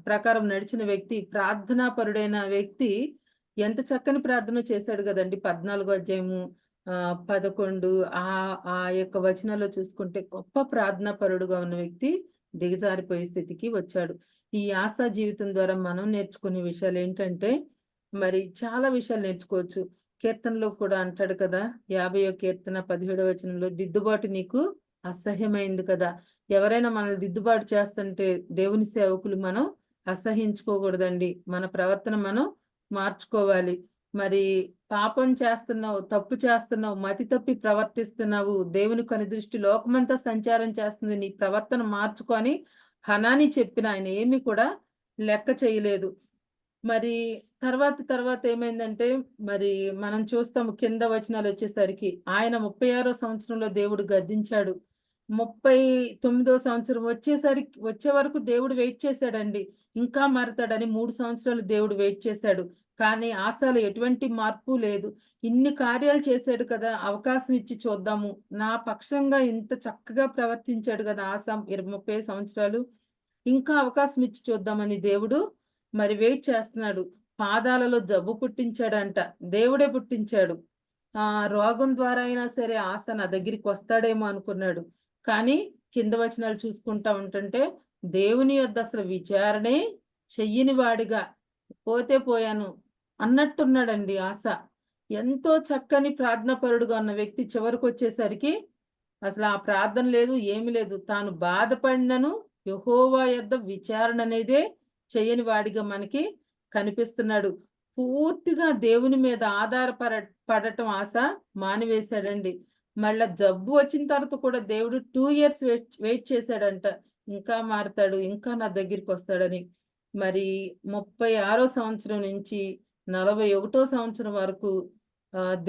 ప్రకారం నడిచిన వ్యక్తి, ప్రార్థనాపరుడైన వ్యక్తి ఎంత చక్కని ప్రార్థన చేశాడు కదండి. 14వ అధ్యాయము 11 ఆ యొక్క వచనాల్లో చూసుకుంటే గొప్ప ప్రార్థనాపరుడుగా ఉన్న వ్యక్తి దిగజారిపోయే స్థితికి వచ్చాడు. ఈ ఆశా జీవితం ద్వారా మనం నేర్చుకునే విషయాలు ఏంటంటే, మరి చాలా విషయాలు నేర్చుకోవచ్చు. కీర్తనలో కూడా అంటాడు కదా, 50వ కీర్తన 17వ వచనంలో, దిద్దుబాటు నీకు అసహ్యమైంది కదా. ఎవరైనా మనల్ని దిద్దుబాటు చేస్తుంటే దేవుని సేవకులు మనం అసహించుకోకూడదండి. మన ప్రవర్తన మనం మార్చుకోవాలి. మరి పాపం చేస్తున్నావు, తప్పు చేస్తున్నావు, మతి తప్పి ప్రవర్తిస్తున్నావు, దేవుని కని దృష్టి లోకమంతా సంచారం చేస్తుంది, నీ ప్రవర్తన మార్చుకొని హనాని చెప్పిన ఆయన ఏమీ కూడా లెక్క చేయలేదు. మరి తర్వాత ఏమైందంటే, మరి మనం చూస్తాము కింద వచనాలు వచ్చేసరికి ఆయన 36వ సంవత్సరంలో దేవుడు గద్దించాడు. 39వ సంవత్సరం వచ్చే వరకు దేవుడు వెయిట్ చేశాడండి. ఇంకా మారతాడని 3 సంవత్సరాలు దేవుడు వెయిట్ చేశాడు. కానీ ఆసాలో ఎటువంటి మార్పు లేదు. ఇన్ని కార్యాలు చేశాడు కదా, అవకాశం ఇచ్చి చూద్దాము. నా పక్షంగా ఇంత చక్కగా ప్రవర్తించాడు కదా ఆస 30 సంవత్సరాలు. ఇంకా అవకాశం ఇచ్చి చూద్దామని దేవుడు మరి వెయిట్ చేస్తున్నాడు. పాదాలలో జబ్బు పుట్టించాడంట. దేవుడే పుట్టించాడు. రోగం ద్వారా అయినా సరే ఆస నా దగ్గరికి వస్తాడేమో అనుకున్నాడు. కానీ కింద వచనాలు చూసుకుంటా ఉంటుంటే దేవుని యొద్ద అసలు విచారణే చెయ్యని వాడిగా పోతే పోయాను అన్నట్టున్నాడండి ఆస. ఎంతో చక్కని ప్రార్థనాపరుడుగా ఉన్న వ్యక్తి చివరికి వచ్చేసరికి అసలు ఆ ప్రార్థన లేదు, ఏమి లేదు. తాను బాధపడినను యెహోవా యొద్ద విచారణ అనేదే చేయని వాడిగా మనకి కనిపిస్తున్నాడు. పూర్తిగా దేవుని మీద పడటం ఆశ మానివేశాడండి. మళ్ళా జబ్బు వచ్చిన తర్వాత కూడా దేవుడు 2 years వెయిట్ చేశాడంట. ఇంకా మారతాడు, ఇంకా నా దగ్గరికి వస్తాడని. మరి 36వ సంవత్సరం నుంచి 41వ సంవత్సరం వరకు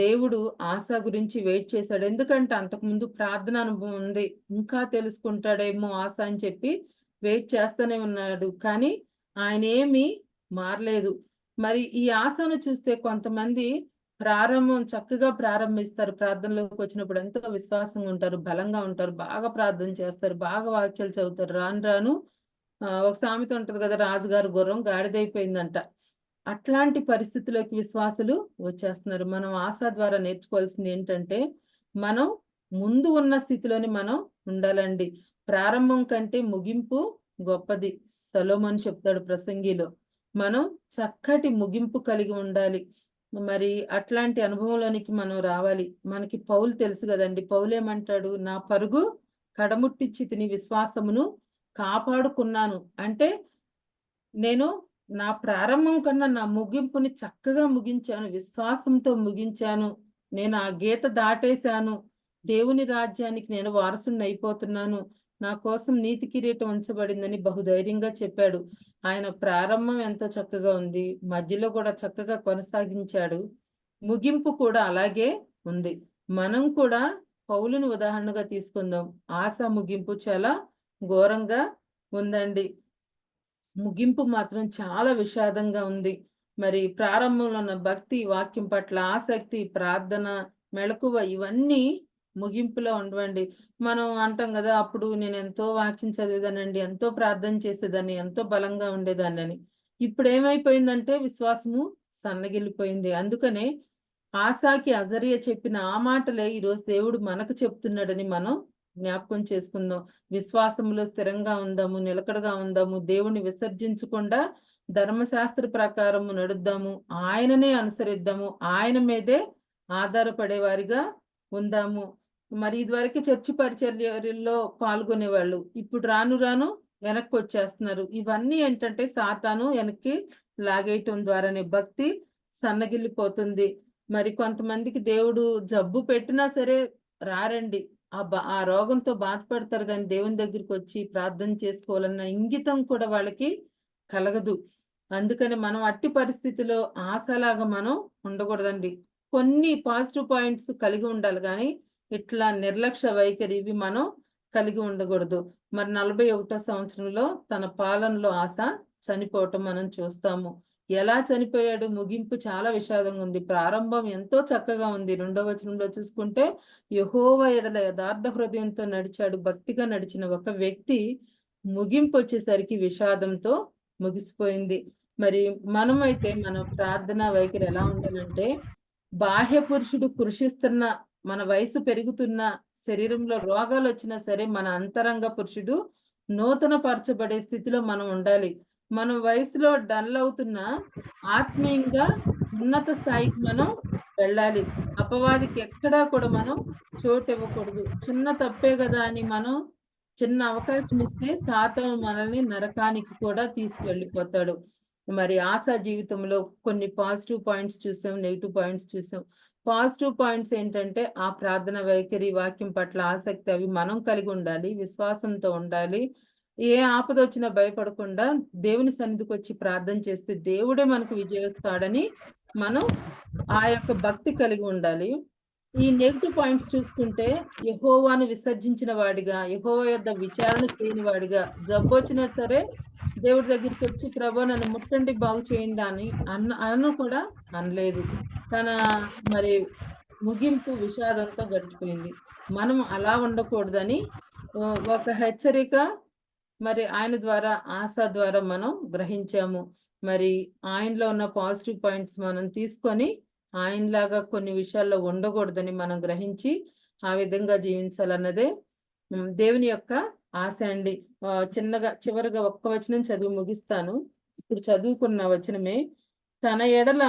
దేవుడు ఆశ గురించి వెయిట్ చేశాడు. ఎందుకంటే అంతకుముందు ప్రార్థన అనుభవం ఉంది. ఇంకా తెలుసుకుంటాడేమో ఆశ అని చెప్పి వెయిట్ చేస్తూనే ఉన్నాడు. కానీ ఆయన ఏమీ మారలేదు. మరి ఈ ఆశను చూస్తే కొంతమంది చక్కగా ప్రారంభిస్తారు. ప్రార్థనలోకి వచ్చినప్పుడు ఎంతో విశ్వాసంగా ఉంటారు, బలంగా ఉంటారు, బాగా ప్రార్థన చేస్తారు, బాగా వాక్యాలు చదువుతారు. రాను రాను ఒక సామెత ఉంటది కదా, రాజుగారు గుర్రం గాడిదైపోయిందంట. అట్లాంటి పరిస్థితుల్లోకి విశ్వాసులు వచ్చేస్తున్నారు. మనం ఆశ ద్వారా నేర్చుకోవాల్సింది ఏంటంటే, మనం ముందు ఉన్న స్థితిలోని మనం ఉండాలండి. ప్రారంభం కంటే ముగింపు గొప్పది. సొలొమోను చెప్తాడు ప్రసంగిలో. మనం చక్కటి ముగింపు కలిగి ఉండాలి. మరి అట్లాంటి అనుభవంలోనికి మనం రావాలి. మనకి పౌలు తెలుసు కదండి. పౌలు ఏమంటాడు, నా పరుగు కడముట్టించి తిని విశ్వాసమును కాపాడుకున్నాను. అంటే నేను నా ప్రారంభం కన్నా నా ముగింపుని చక్కగా ముగించాను, విశ్వాసంతో ముగించాను. నేను ఆ గీత దాటేశాను. దేవుని రాజ్యానికి నేను వారసుని అయిపోతున్నాను. నా కోసం నీతి కిరీటం ఉంచబడిందని బహుధైర్యంగా చెప్పాడు. ఆయన ప్రారంభం ఎంతో చక్కగా ఉంది, మధ్యలో కూడా చక్కగా కొనసాగించాడు, ముగింపు కూడా అలాగే ఉంది. మనం కూడా పౌలుని ఉదాహరణగా తీసుకుందాం. ఆశ ముగింపు చాలా ఘోరంగా ఉందండి. ముగింపు మాత్రం చాలా విషాదంగా ఉంది. మరి ప్రారంభంలో ఉన్న భక్తి, వాక్యం పట్ల ఆసక్తి, ప్రార్థన, మెళకువ ఇవన్నీ ముగింపులో ఉండవండి. మనం అంటాం కదా, అప్పుడు నేను ఎంతో వాక్యం చదివేదానండి, ఎంతో ప్రార్థన చేసేదాన్ని, ఎంతో బలంగా ఉండేదాన్ని అని. ఇప్పుడు ఏమైపోయిందంటే విశ్వాసము సన్నగిల్లిపోయింది. అందుకనే ఆశాకి అజర్య చెప్పిన ఆ మాటలే ఈరోజు దేవుడు మనకు చెప్తున్నాడని మనం జ్ఞాపకం చేసుకుందాం. విశ్వాసంలో స్థిరంగా ఉందాము, నిలకడగా ఉందాము, దేవుని విసర్జించకుండా ధర్మశాస్త్ర ప్రకారము నడుద్దాము, ఆయననే అనుసరిద్దాము, ఆయన మీదే ఆధారపడేవారిగా ఉందాము. మరి ఇదివరకు చర్చి పరిచర్యలో పాల్గొనేవాళ్ళు ఇప్పుడు రాను రాను వెనక్కి వచ్చేస్తున్నారు. ఇవన్నీ ఏంటంటే సాతాను వెనక్కి లాగేయటం ద్వారానే భక్తి సన్నగిల్లిపోతుంది. మరి కొంతమందికి దేవుడు జబ్బు పెట్టినా సరే రారండి. ఆ రోగంతో బాధపడతారు, కానీ దేవుని దగ్గరికి వచ్చి ప్రార్థన చేసుకోవాలన్న ఇంగితం కూడా వాళ్ళకి కలగదు. అందుకని మనం అట్టి పరిస్థితిలో ఆశలాగా మనం ఉండకూడదండి. కొన్ని పాజిటివ్ పాయింట్స్ కలిగి ఉండాలి, కానీ ఇట్లా నిర్లక్ష్య వైఖరి ఇవి మనం కలిగి ఉండకూడదు. మరి 41వ సంవత్సరంలో తన పాలనలో ఆశ చనిపోవటం మనం చూస్తాము. ఎలా చనిపోయాడు? ముగింపు చాలా విషాదంగా ఉంది. ప్రారంభం ఎంతో చక్కగా ఉంది. 2వ వచనంలో చూసుకుంటే యెహోవా ఎడల యథార్థ హృదయంతో నడిచాడు, భక్తిగా నడిచిన ఒక వ్యక్తి ముగింపు వచ్చేసరికి విషాదంతో ముగిసిపోయింది. మరి మనమైతే మన ప్రార్థన వైఖరి ఎలా ఉండాలంటే, బాహ్య పురుషుడు కృషిస్తున్న, మన వయసు పెరుగుతున్న, శరీరంలో రోగాలు వచ్చినా సరే మన అంతరంగ పురుషుడు నూతన పరచబడే స్థితిలో మనం ఉండాలి. మన వయసులో డల్ అవుతున్న ఆత్మీయంగా ఉన్నత స్థాయికి మనం వెళ్ళాలి. అపవాదికి ఎక్కడా కూడా మనం చోటు ఇవ్వకూడదు. చిన్న తప్పే కదా అని మనం చిన్న అవకాశం ఇస్తే సాతాను మనల్ని నరకానికి కూడా తీసుకువెళ్ళిపోతాడు. మరి ఆశా జీవితంలో కొన్ని పాజిటివ్ పాయింట్స్ చూసాం, నెగిటివ్ పాయింట్స్ చూసాం. పాజిటివ్ పాయింట్స్ ఏంటంటే ఆ ప్రార్థన వైఖరి, వాక్యం పట్ల ఆసక్తి అవి మనం కలిగి ఉండాలి, విశ్వాసంతో ఉండాలి. ఏ ఆపద వచ్చినా భయపడకుండా దేవుని సన్నిధికి వచ్చి ప్రార్థన చేస్తే దేవుడే మనకు విజయస్తాడని మనం ఆ యొక్క భక్తి కలిగి ఉండాలి. ఈ నెగిటివ్ పాయింట్స్ చూసుకుంటే యెహోవాను విసర్జించిన వాడిగా, యెహోవా యొద్ద విచారణ చేయని వాడిగా, జబ్బు వచ్చినా సరే దేవుడి దగ్గరికి వచ్చి ప్రభు నన్ను ముట్టండి బాగు చేయండి అని అను కూడా అనలేదు. తన మరి ముగింపు విషాదంతో గడిచిపోయింది. మనం అలా ఉండకూడదని ఒక హెచ్చరిక మరి ఆయన ద్వారా, ఆశ ద్వారా మనం గ్రహించాము. మరి ఆయనలో ఉన్న పాజిటివ్ పాయింట్స్ మనం తీసుకొని ఆయనలాగా కొన్ని విషయాల్లో ఉండకూడదని మనం గ్రహించి ఆ విధంగా జీవించాలన్నదే దేవుని యొక్క ఆశ అండి. చిన్నగా చివరిగా ఒక్క వచనం చదివి ముగిస్తాను. ఇప్పుడు చదువుకున్న వచనమే, తన ఎడల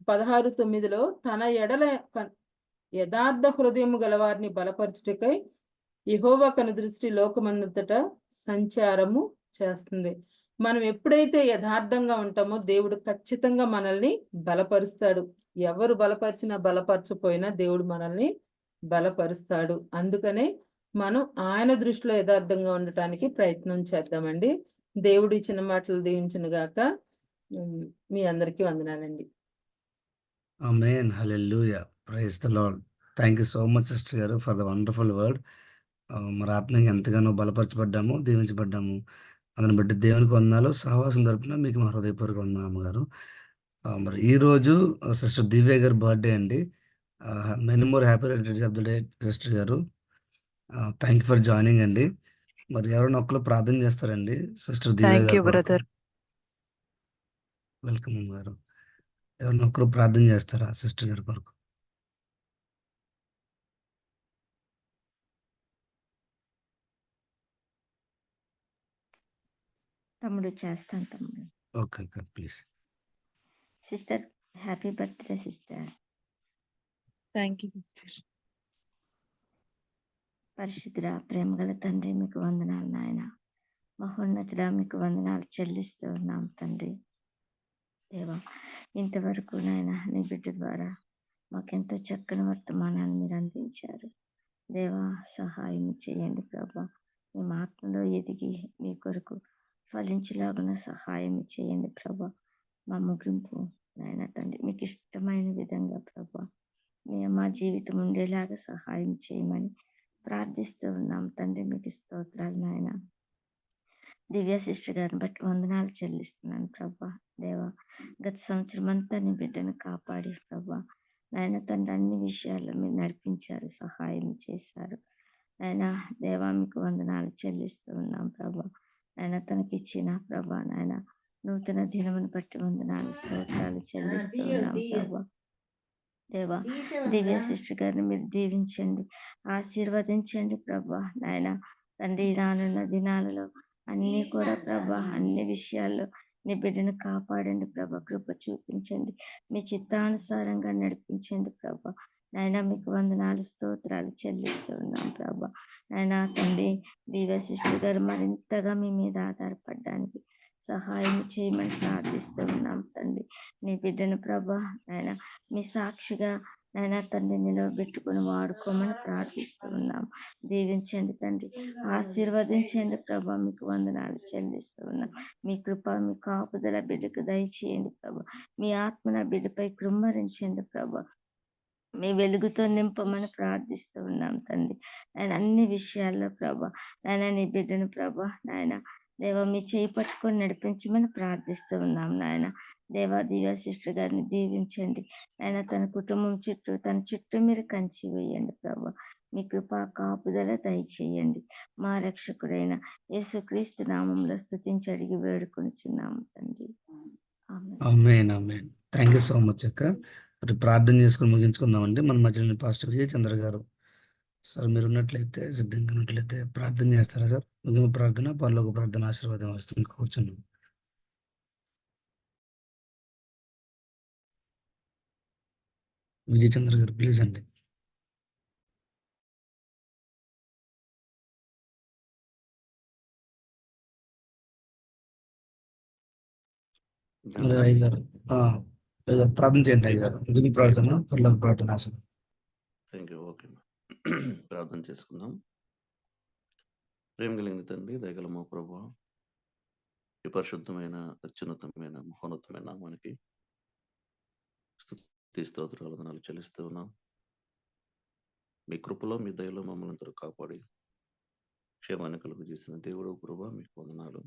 16:9లో తన ఎడల యథార్థ హృదయము గలవారిని బలపరచుటకై యెహోవా కనుదృష్టి లోకమంతటా సంచారము చేస్తుంది. మనం ఎప్పుడైతే యథార్థంగా ఉంటామో దేవుడు ఖచ్చితంగా మనల్ని బలపరుస్తాడు. ఎవరు బలపరిచినా బలపరచపోయినా దేవుడు మనల్ని బలపరుస్తాడు. అందుకనే మనం ఆయన దృష్టిలో యథార్థంగా ఉండటానికి ప్రయత్నం చేద్దామండి. దేవుడు ఇచ్చిన మాటలు దీవించును గాక. మీ అందరికీ వందనాలండి. ఆమేన్. హల్లెలూయా. Praise the lord. Thank you so much sister గారు ఫర్ ద వండర్ఫుల్ వర్డ్. మరి ఆత్మీయంగా ఎంతగానో బలపరచబడ్డాము, దీవించబడ్డాము. అందుని బట్టి దేవునికి వందనాలు. సహవాసం తరపున మీకు మా హృదయపూర్వక వందనాలు అమ్మగారు. మరి ఈరోజు సిస్టర్ దివ్య గారి బర్త్డే అండి. Many more happy returns of the day sister గారు. థ్యాంక్ యూ ఫర్ జాయినింగ్ అండి. మరి ఎవరైనా ఒక్కరు ప్రార్థన చేస్తారండి సిస్టర్ దివ్య థ్యాంక్ గారు యూ బ్రదర్. వెల్కమ్ అమ్మగారు. ఎవరైనా ఒక్కరు ప్రార్థన చేస్తారా సిస్టర్ గారి కొరకు? తమ్ముడు చేస్తాను తమ్ముడు. Okay please. Sister happy birthday sister. Thank you sister. పరిశుద్ధుడా ప్రేమగల తండ్రి మీకు వందనాలు నాయన. మహోన్నతుడా మీకు వందనాలు చెల్లిస్తూ ఉన్నాం తండ్రి. దేవా ఇంతవరకు నాయన నీ బిడ్డ ద్వారా మాకెంతో చక్కని వర్తమానాన్ని మీరు అందించారు. దేవా సహాయం చేయండి ప్రభా. మేము ఆత్మలో ఎదిగి మీ కొరకు ఫలించలాగున సహాయం చేయండి ప్రభా. మా ముగింపు నాయన తండ్రి మీకు ఇష్టమైన విధంగా ప్రభా మా జీవితం ఉండేలాగా సహాయం చేయమని ప్రార్థిస్తూ ఉన్నాం తండ్రి. మీకు స్తోత్రాలు నాయన. దివ్య సిస్టర్ గారిని బట్టి వందనాలు చెల్లిస్తున్నాను ప్రభా. దేవా గత సంవత్సరం అంతా నీ బిడ్డను కాపాడి ప్రభా నాయన తండ్రి అన్ని విషయాల్లో మీరు నడిపించారు, సహాయం చేశారు నాయన. దేవా మీకు వందనాలు చెల్లిస్తూ ఉన్నాం ప్రభా. నాయన తనకిచ్చిన ప్రభా నాయన నూతన దినమును బట్టి వందనాలు స్తోత్రాలు చెల్లిస్తూ ఉన్నాం ప్రభా. దేవా దివ్య సిస్టర్ గారిని మీరు దీవించండి, ఆశీర్వదించండి ప్రభా నాయన తండ్రి. రానున్న దినాలలో అన్ని కూడా ప్రభా అన్ని విషయాల్లో నీ బిడ్డను కాపాడండి ప్రభా. కృప చూపించండి, మీ చిత్తానుసారంగా నడిపించండి ప్రభా నాయన. మీకు వందనాలు స్తోత్రాలు చెల్లిస్తూ ఉన్నాం ప్రభా నాయన తండ్రి. దివ్య సిస్టర్ గారు మరింతగా మీ మీద ఆధారపడడానికి సహాయం చేయమని ప్రార్థిస్తూ ఉన్నాం తండ్రి. నీ బిడ్డను ప్రభా నాయన మీ సాక్షిగా నాయన తండ్రి నిలవబెట్టుకుని వాడుకోమని ప్రార్థిస్తూ ఉన్నాం. దీవించండి తండ్రి, ఆశీర్వదించండి ప్రభా. మీకు వందనాలు చెల్లిస్తూ ఉన్నాం. మీ కృప మీ కాపుదల బిడ్డకు దయచేయండి ప్రభా. మీ ఆత్మన బిడ్డపై కృమ్మరించండి ప్రభా. మీ వెలుగుతో నింపమని ప్రార్థిస్తూ ఉన్నాం తండ్రి. ఆయన అన్ని విషయాల్లో ప్రభా నాయన నీ బిడ్డను ప్రభా నాయన దేవా మీ చేయి పట్టుకొని నడిపించమని ప్రార్థిస్తూ ఉన్నాం నాయన. దేవా దివ్య సిస్టర్ గారిని దీవించండి ఆయన. తన కుటుంబం చుట్టూ తన చుట్టూ మీరు కంచి వేయండి ప్రభా. మీ కృపా కాపుదల దయచేయండి. మా రక్షకుడైన యేసుక్రీస్తు నామంలో స్తుతించి అడిగి వేడుకొనిచున్నాము తండ్రి. ఆమేన్ ఆమేన్. థ్యాంక్ యూ సో మచ్ అక్క. మరి ప్రార్థన చేసుకుని ముగించుకుందామండి. మన మధ్యలో పాస్టర్ విజయ్ చంద్ర గారు సార్ మీరు ఉన్నట్లయితే సిద్ధంగా ఉన్నట్లయితే ప్రార్థన చేస్తారా సార్? ముగింపు ప్రార్థన, పరలోక ప్రార్థన ఆశీర్వాదం వస్తుంది. కూర్చున్నాం. విజయ్ చంద్ర గారు ప్లీజ్ అండి. మరి అయ్యగారు ప్రార్థన చేయండి అయ్యగారు. ముగింపు ప్రార్థన, పరలోక ప్రార్థన ఆశీర్వాదం. Thank you. ఓకే ప్రార్థన చేసుకుందాం. ప్రేమ కలిగిన తండ్రి, దయగల మా ప్రభువా, ఈ పరిశుద్ధమైన, అత్యున్నతమైన, మహోన్నతమైన నామానికి స్తుతి స్తోత్రాలు వందనాలు చెల్లిస్తూ ఉన్నాం. మీ కృపలో, మీ దయలో మమ్మల్ని అందరూ కాపాడి క్షేమాన్ని కలుగు చేసిన దేవుడు కృప మీకు వందనాలు.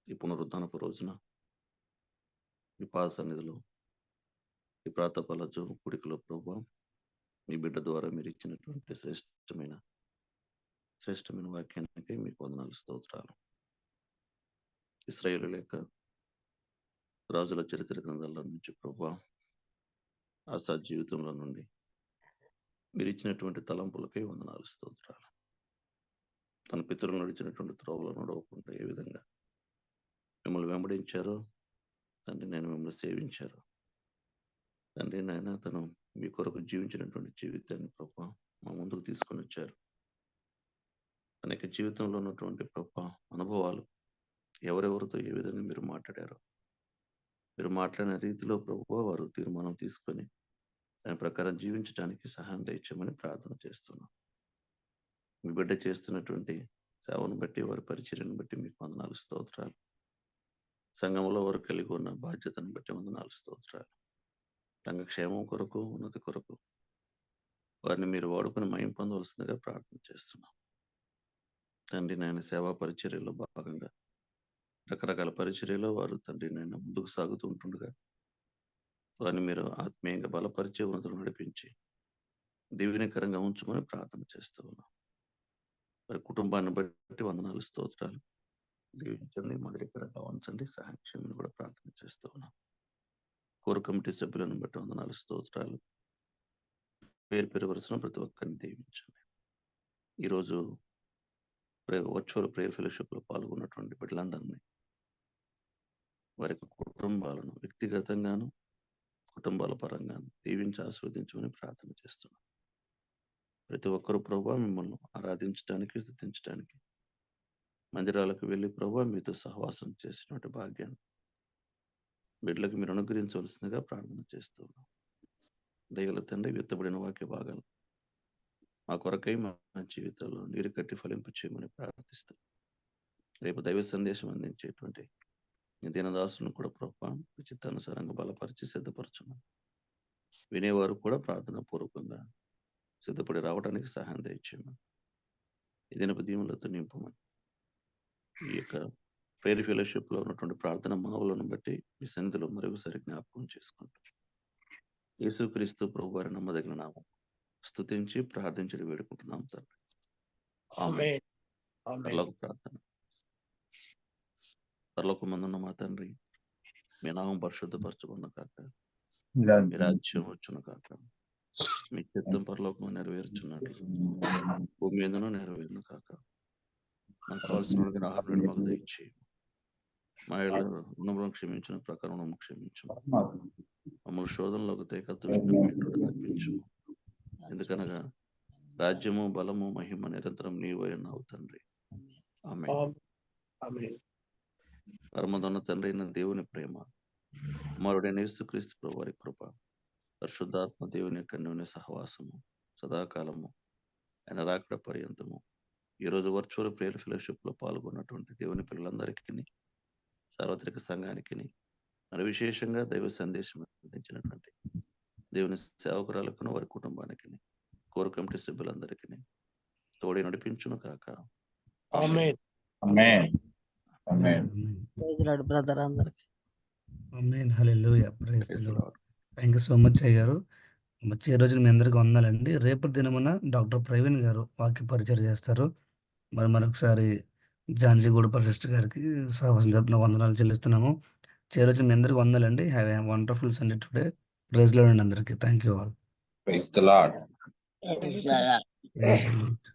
ఈ పునరుద్ధానపు రోజున మీ పాద సన్నిధిలో, ఈ ప్రాతకాల కుడికలో ప్రభా, మీ బిడ్డ ద్వారా మీరు ఇచ్చినటువంటి శ్రేష్టమైన వాక్యానికి మీకు వందనాలు, స్తోత్రాలు. ఇశ్రాయేలు లేక రాజుల చరిత్ర గ్రంథాల నుంచి ప్రభా, ఆశా జీవితంలో నుండి మీరు ఇచ్చినటువంటి తలంపులకే వందనాలు, స్తోత్రాలు. తన పితరులు నడిచినటువంటి త్రోవలో నడవకుండా ఏ విధంగా మిమ్మల్ని వెంబడించారో తండ్రి, నేను మిమ్మల్ని సేవించారు తండ్రి. నాయన తను మీ కొరకు జీవించినటువంటి జీవితాన్ని ప్రభా మా ముందుకు తీసుకొని వచ్చారు. తన యొక్క జీవితంలో ఉన్నటువంటి ప్రభా అనుభవాలు, ఎవరెవరితో ఏ విధంగా మీరు మాట్లాడారో, మీరు మాట్లాడిన రీతిలో ప్రభు వారు తీర్మానం తీసుకొని దాని ప్రకారం జీవించడానికి సహాయం దయచేయమని ప్రార్థన చేస్తున్నాం. మీ బిడ్డ చేస్తున్నటువంటి సేవను బట్టి, వారి పరిచర్యను బట్టి మీకు వందనాలు, స్తోత్రాలు. సంఘంలో వారు కలిగి ఉన్న బాధ్యతను బట్టి వందనాలు, స్తోత్రాలు. సంఘ క్షేమం కొరకు, ఉన్నతి కొరకు వారిని మీరు వాడుకొని మయం పొందవలసిందిగా ప్రార్థన చేస్తున్నాం తండ్రి. నాయన సేవా పరిచర్యలో భాగంగా రకరకాల పరిచర్యలో వారు తండ్రి నాయన ముందుకు సాగుతూ ఉంటుండగా వారిని మీరు ఆత్మీయంగా బలపరిచే, ఉన్నతులు నడిపించి దీవెనకరంగా ఉంచుకొని ప్రార్థన చేస్తూ ఉన్నాం. వారి కుటుంబాన్ని బట్టి వందనాలు, స్తోత్రాలు. దీవించండి, మొదటికరంగా ఉంచండి, సహాయం చేయమని కూడా ప్రార్థన చేస్తూ ఉన్నాం. కోర్ కమిటీ సభ్యులను బట్టి వందనాలు, స్తోత్రాలు. పేరు పేరు వరుసన ప్రతి ఒక్కరిని దీవించండి. ఈరోజు వర్చువల్ ప్రేయర్ ఫెలోషిప్ లో పాల్గొన్నటువంటి బిడ్డలందరినీ, వారి కుటుంబాలను వ్యక్తిగతంగాను కుటుంబాల పరంగాను దీవించి ఆస్వాదించమని ప్రార్థన చేస్తున్నాం. ప్రతి ఒక్కరు ప్రభా మిమ్మల్ని ఆరాధించడానికి, స్తుతించడానికి మందిరాలకు వెళ్ళి ప్రభా మీతో సహవాసం చేసినటువంటి భాగ్యాన్ని బిడ్డలకు మీరు అనుగ్రహించవలసిందిగా ప్రార్థన చేస్తున్నాం. దయగల తండ్రి, విత్తబడిన వాక్య భాగాలు మా కొరకై మా జీవితాల్లో నీరు కట్టి ఫలింపు చేయమని ప్రార్థిస్తాం. రేపు దైవ సందేశం అందించేటువంటి దినదాసులను కూడా ప్రభా చిత్తానుసారంగా బలపరిచి సిద్ధపరచమని, వినేవారు కూడా ప్రార్థన పూర్వకంగా సిద్ధపడి రావడానికి సహాయం దయచేయమని, ఈ దినపు దీవులతో నింపమని, ఈ యొక్క ప్రేయర్ ఫెలోషిప్ లో ఉన్నటువంటి ప్రార్థన మనవులను బట్టి మీ సన్నిధిలో మరొకసారి జ్ఞాపకం చేసుకుంటాం. యేసుక్రీస్తు ప్రభు వారి నమ్మదగిన నామం స్తుతించి ప్రార్థించి వేడుకుంటున్నాం తండ్రి. ఆమేన్. పరలోక ప్రార్థన. పరలోకమందున్న మా తండ్రి, మీ నామం పరిశుద్ధపరచబడిన కాక, మీ రాజ్యం వచ్చును కాక, మీ చిత్తం పరలోకం నెరవేర్చున్నట్లు భూమి మీదనూ నెరవేరును కాక. మనకు కావాల్సిన ఆహారం మాకు దయచేయి. మా రుణములను క్షమించిన ప్రకారం క్షమించు. మమ్మల్ని శోధనలోకి తేక తప్పించు. ఎందుకనగా రాజ్యము, బలము, మహిమ నిరంతరం నీవే అన్నావు తండ్రి. ఆమేన్. పరమదొన్న తండ్రి అయిన దేవుని ప్రేమ, కుమారుడైన యేసుక్రీస్తు ప్రభు వారి కృప, పరిశుద్ధాత్మ దేవుని యొక్క అన్యోన్య సహవాసము సదాకాలము ఆయన రాకడ పర్యంతము ఈ రోజు వర్చువల్ ప్రేయర్ ఫెలోషిప్ లో పాల్గొన్నటువంటి దేవుని పిల్లలందరికీ, సార్వత్రిక సంఘానికి, మరి విశేషంగా దైవ సందేశం అందించినటువంటి దేవుని సేవకురాలకు, వారి కుటుంబానికి, కోర్ కమిటీ సభ్యులందరికీ తోడి నడిపించును కాక. ఆమేన్. ఆమేన్. ప్రైజ్ లార్డ్ బ్రదర్ అందరికి. ఆమేన్. హల్లెలూయా. Praise the lord. Thank you so much అయ్య గారు. వచ్చే రోజు మీ అందరికీ వందాలండి. రేపటి దినమున డాక్టర్ ప్రవీణ్ గారు వాక్య పరిచయం చేస్తారు. మరి మరొకసారి ఝాన్సీ గూడపర్ సిస్టర్ గారికి సహవాసం తరపున వందనాలు చెల్లిస్తున్నాము. చేరొచ్చిన మీ అందరికీ వందాలండి. Have a wonderful Sunday today. Praise lord అండి అందరికీ. Thank you all. Praise the lord. Praise the lord.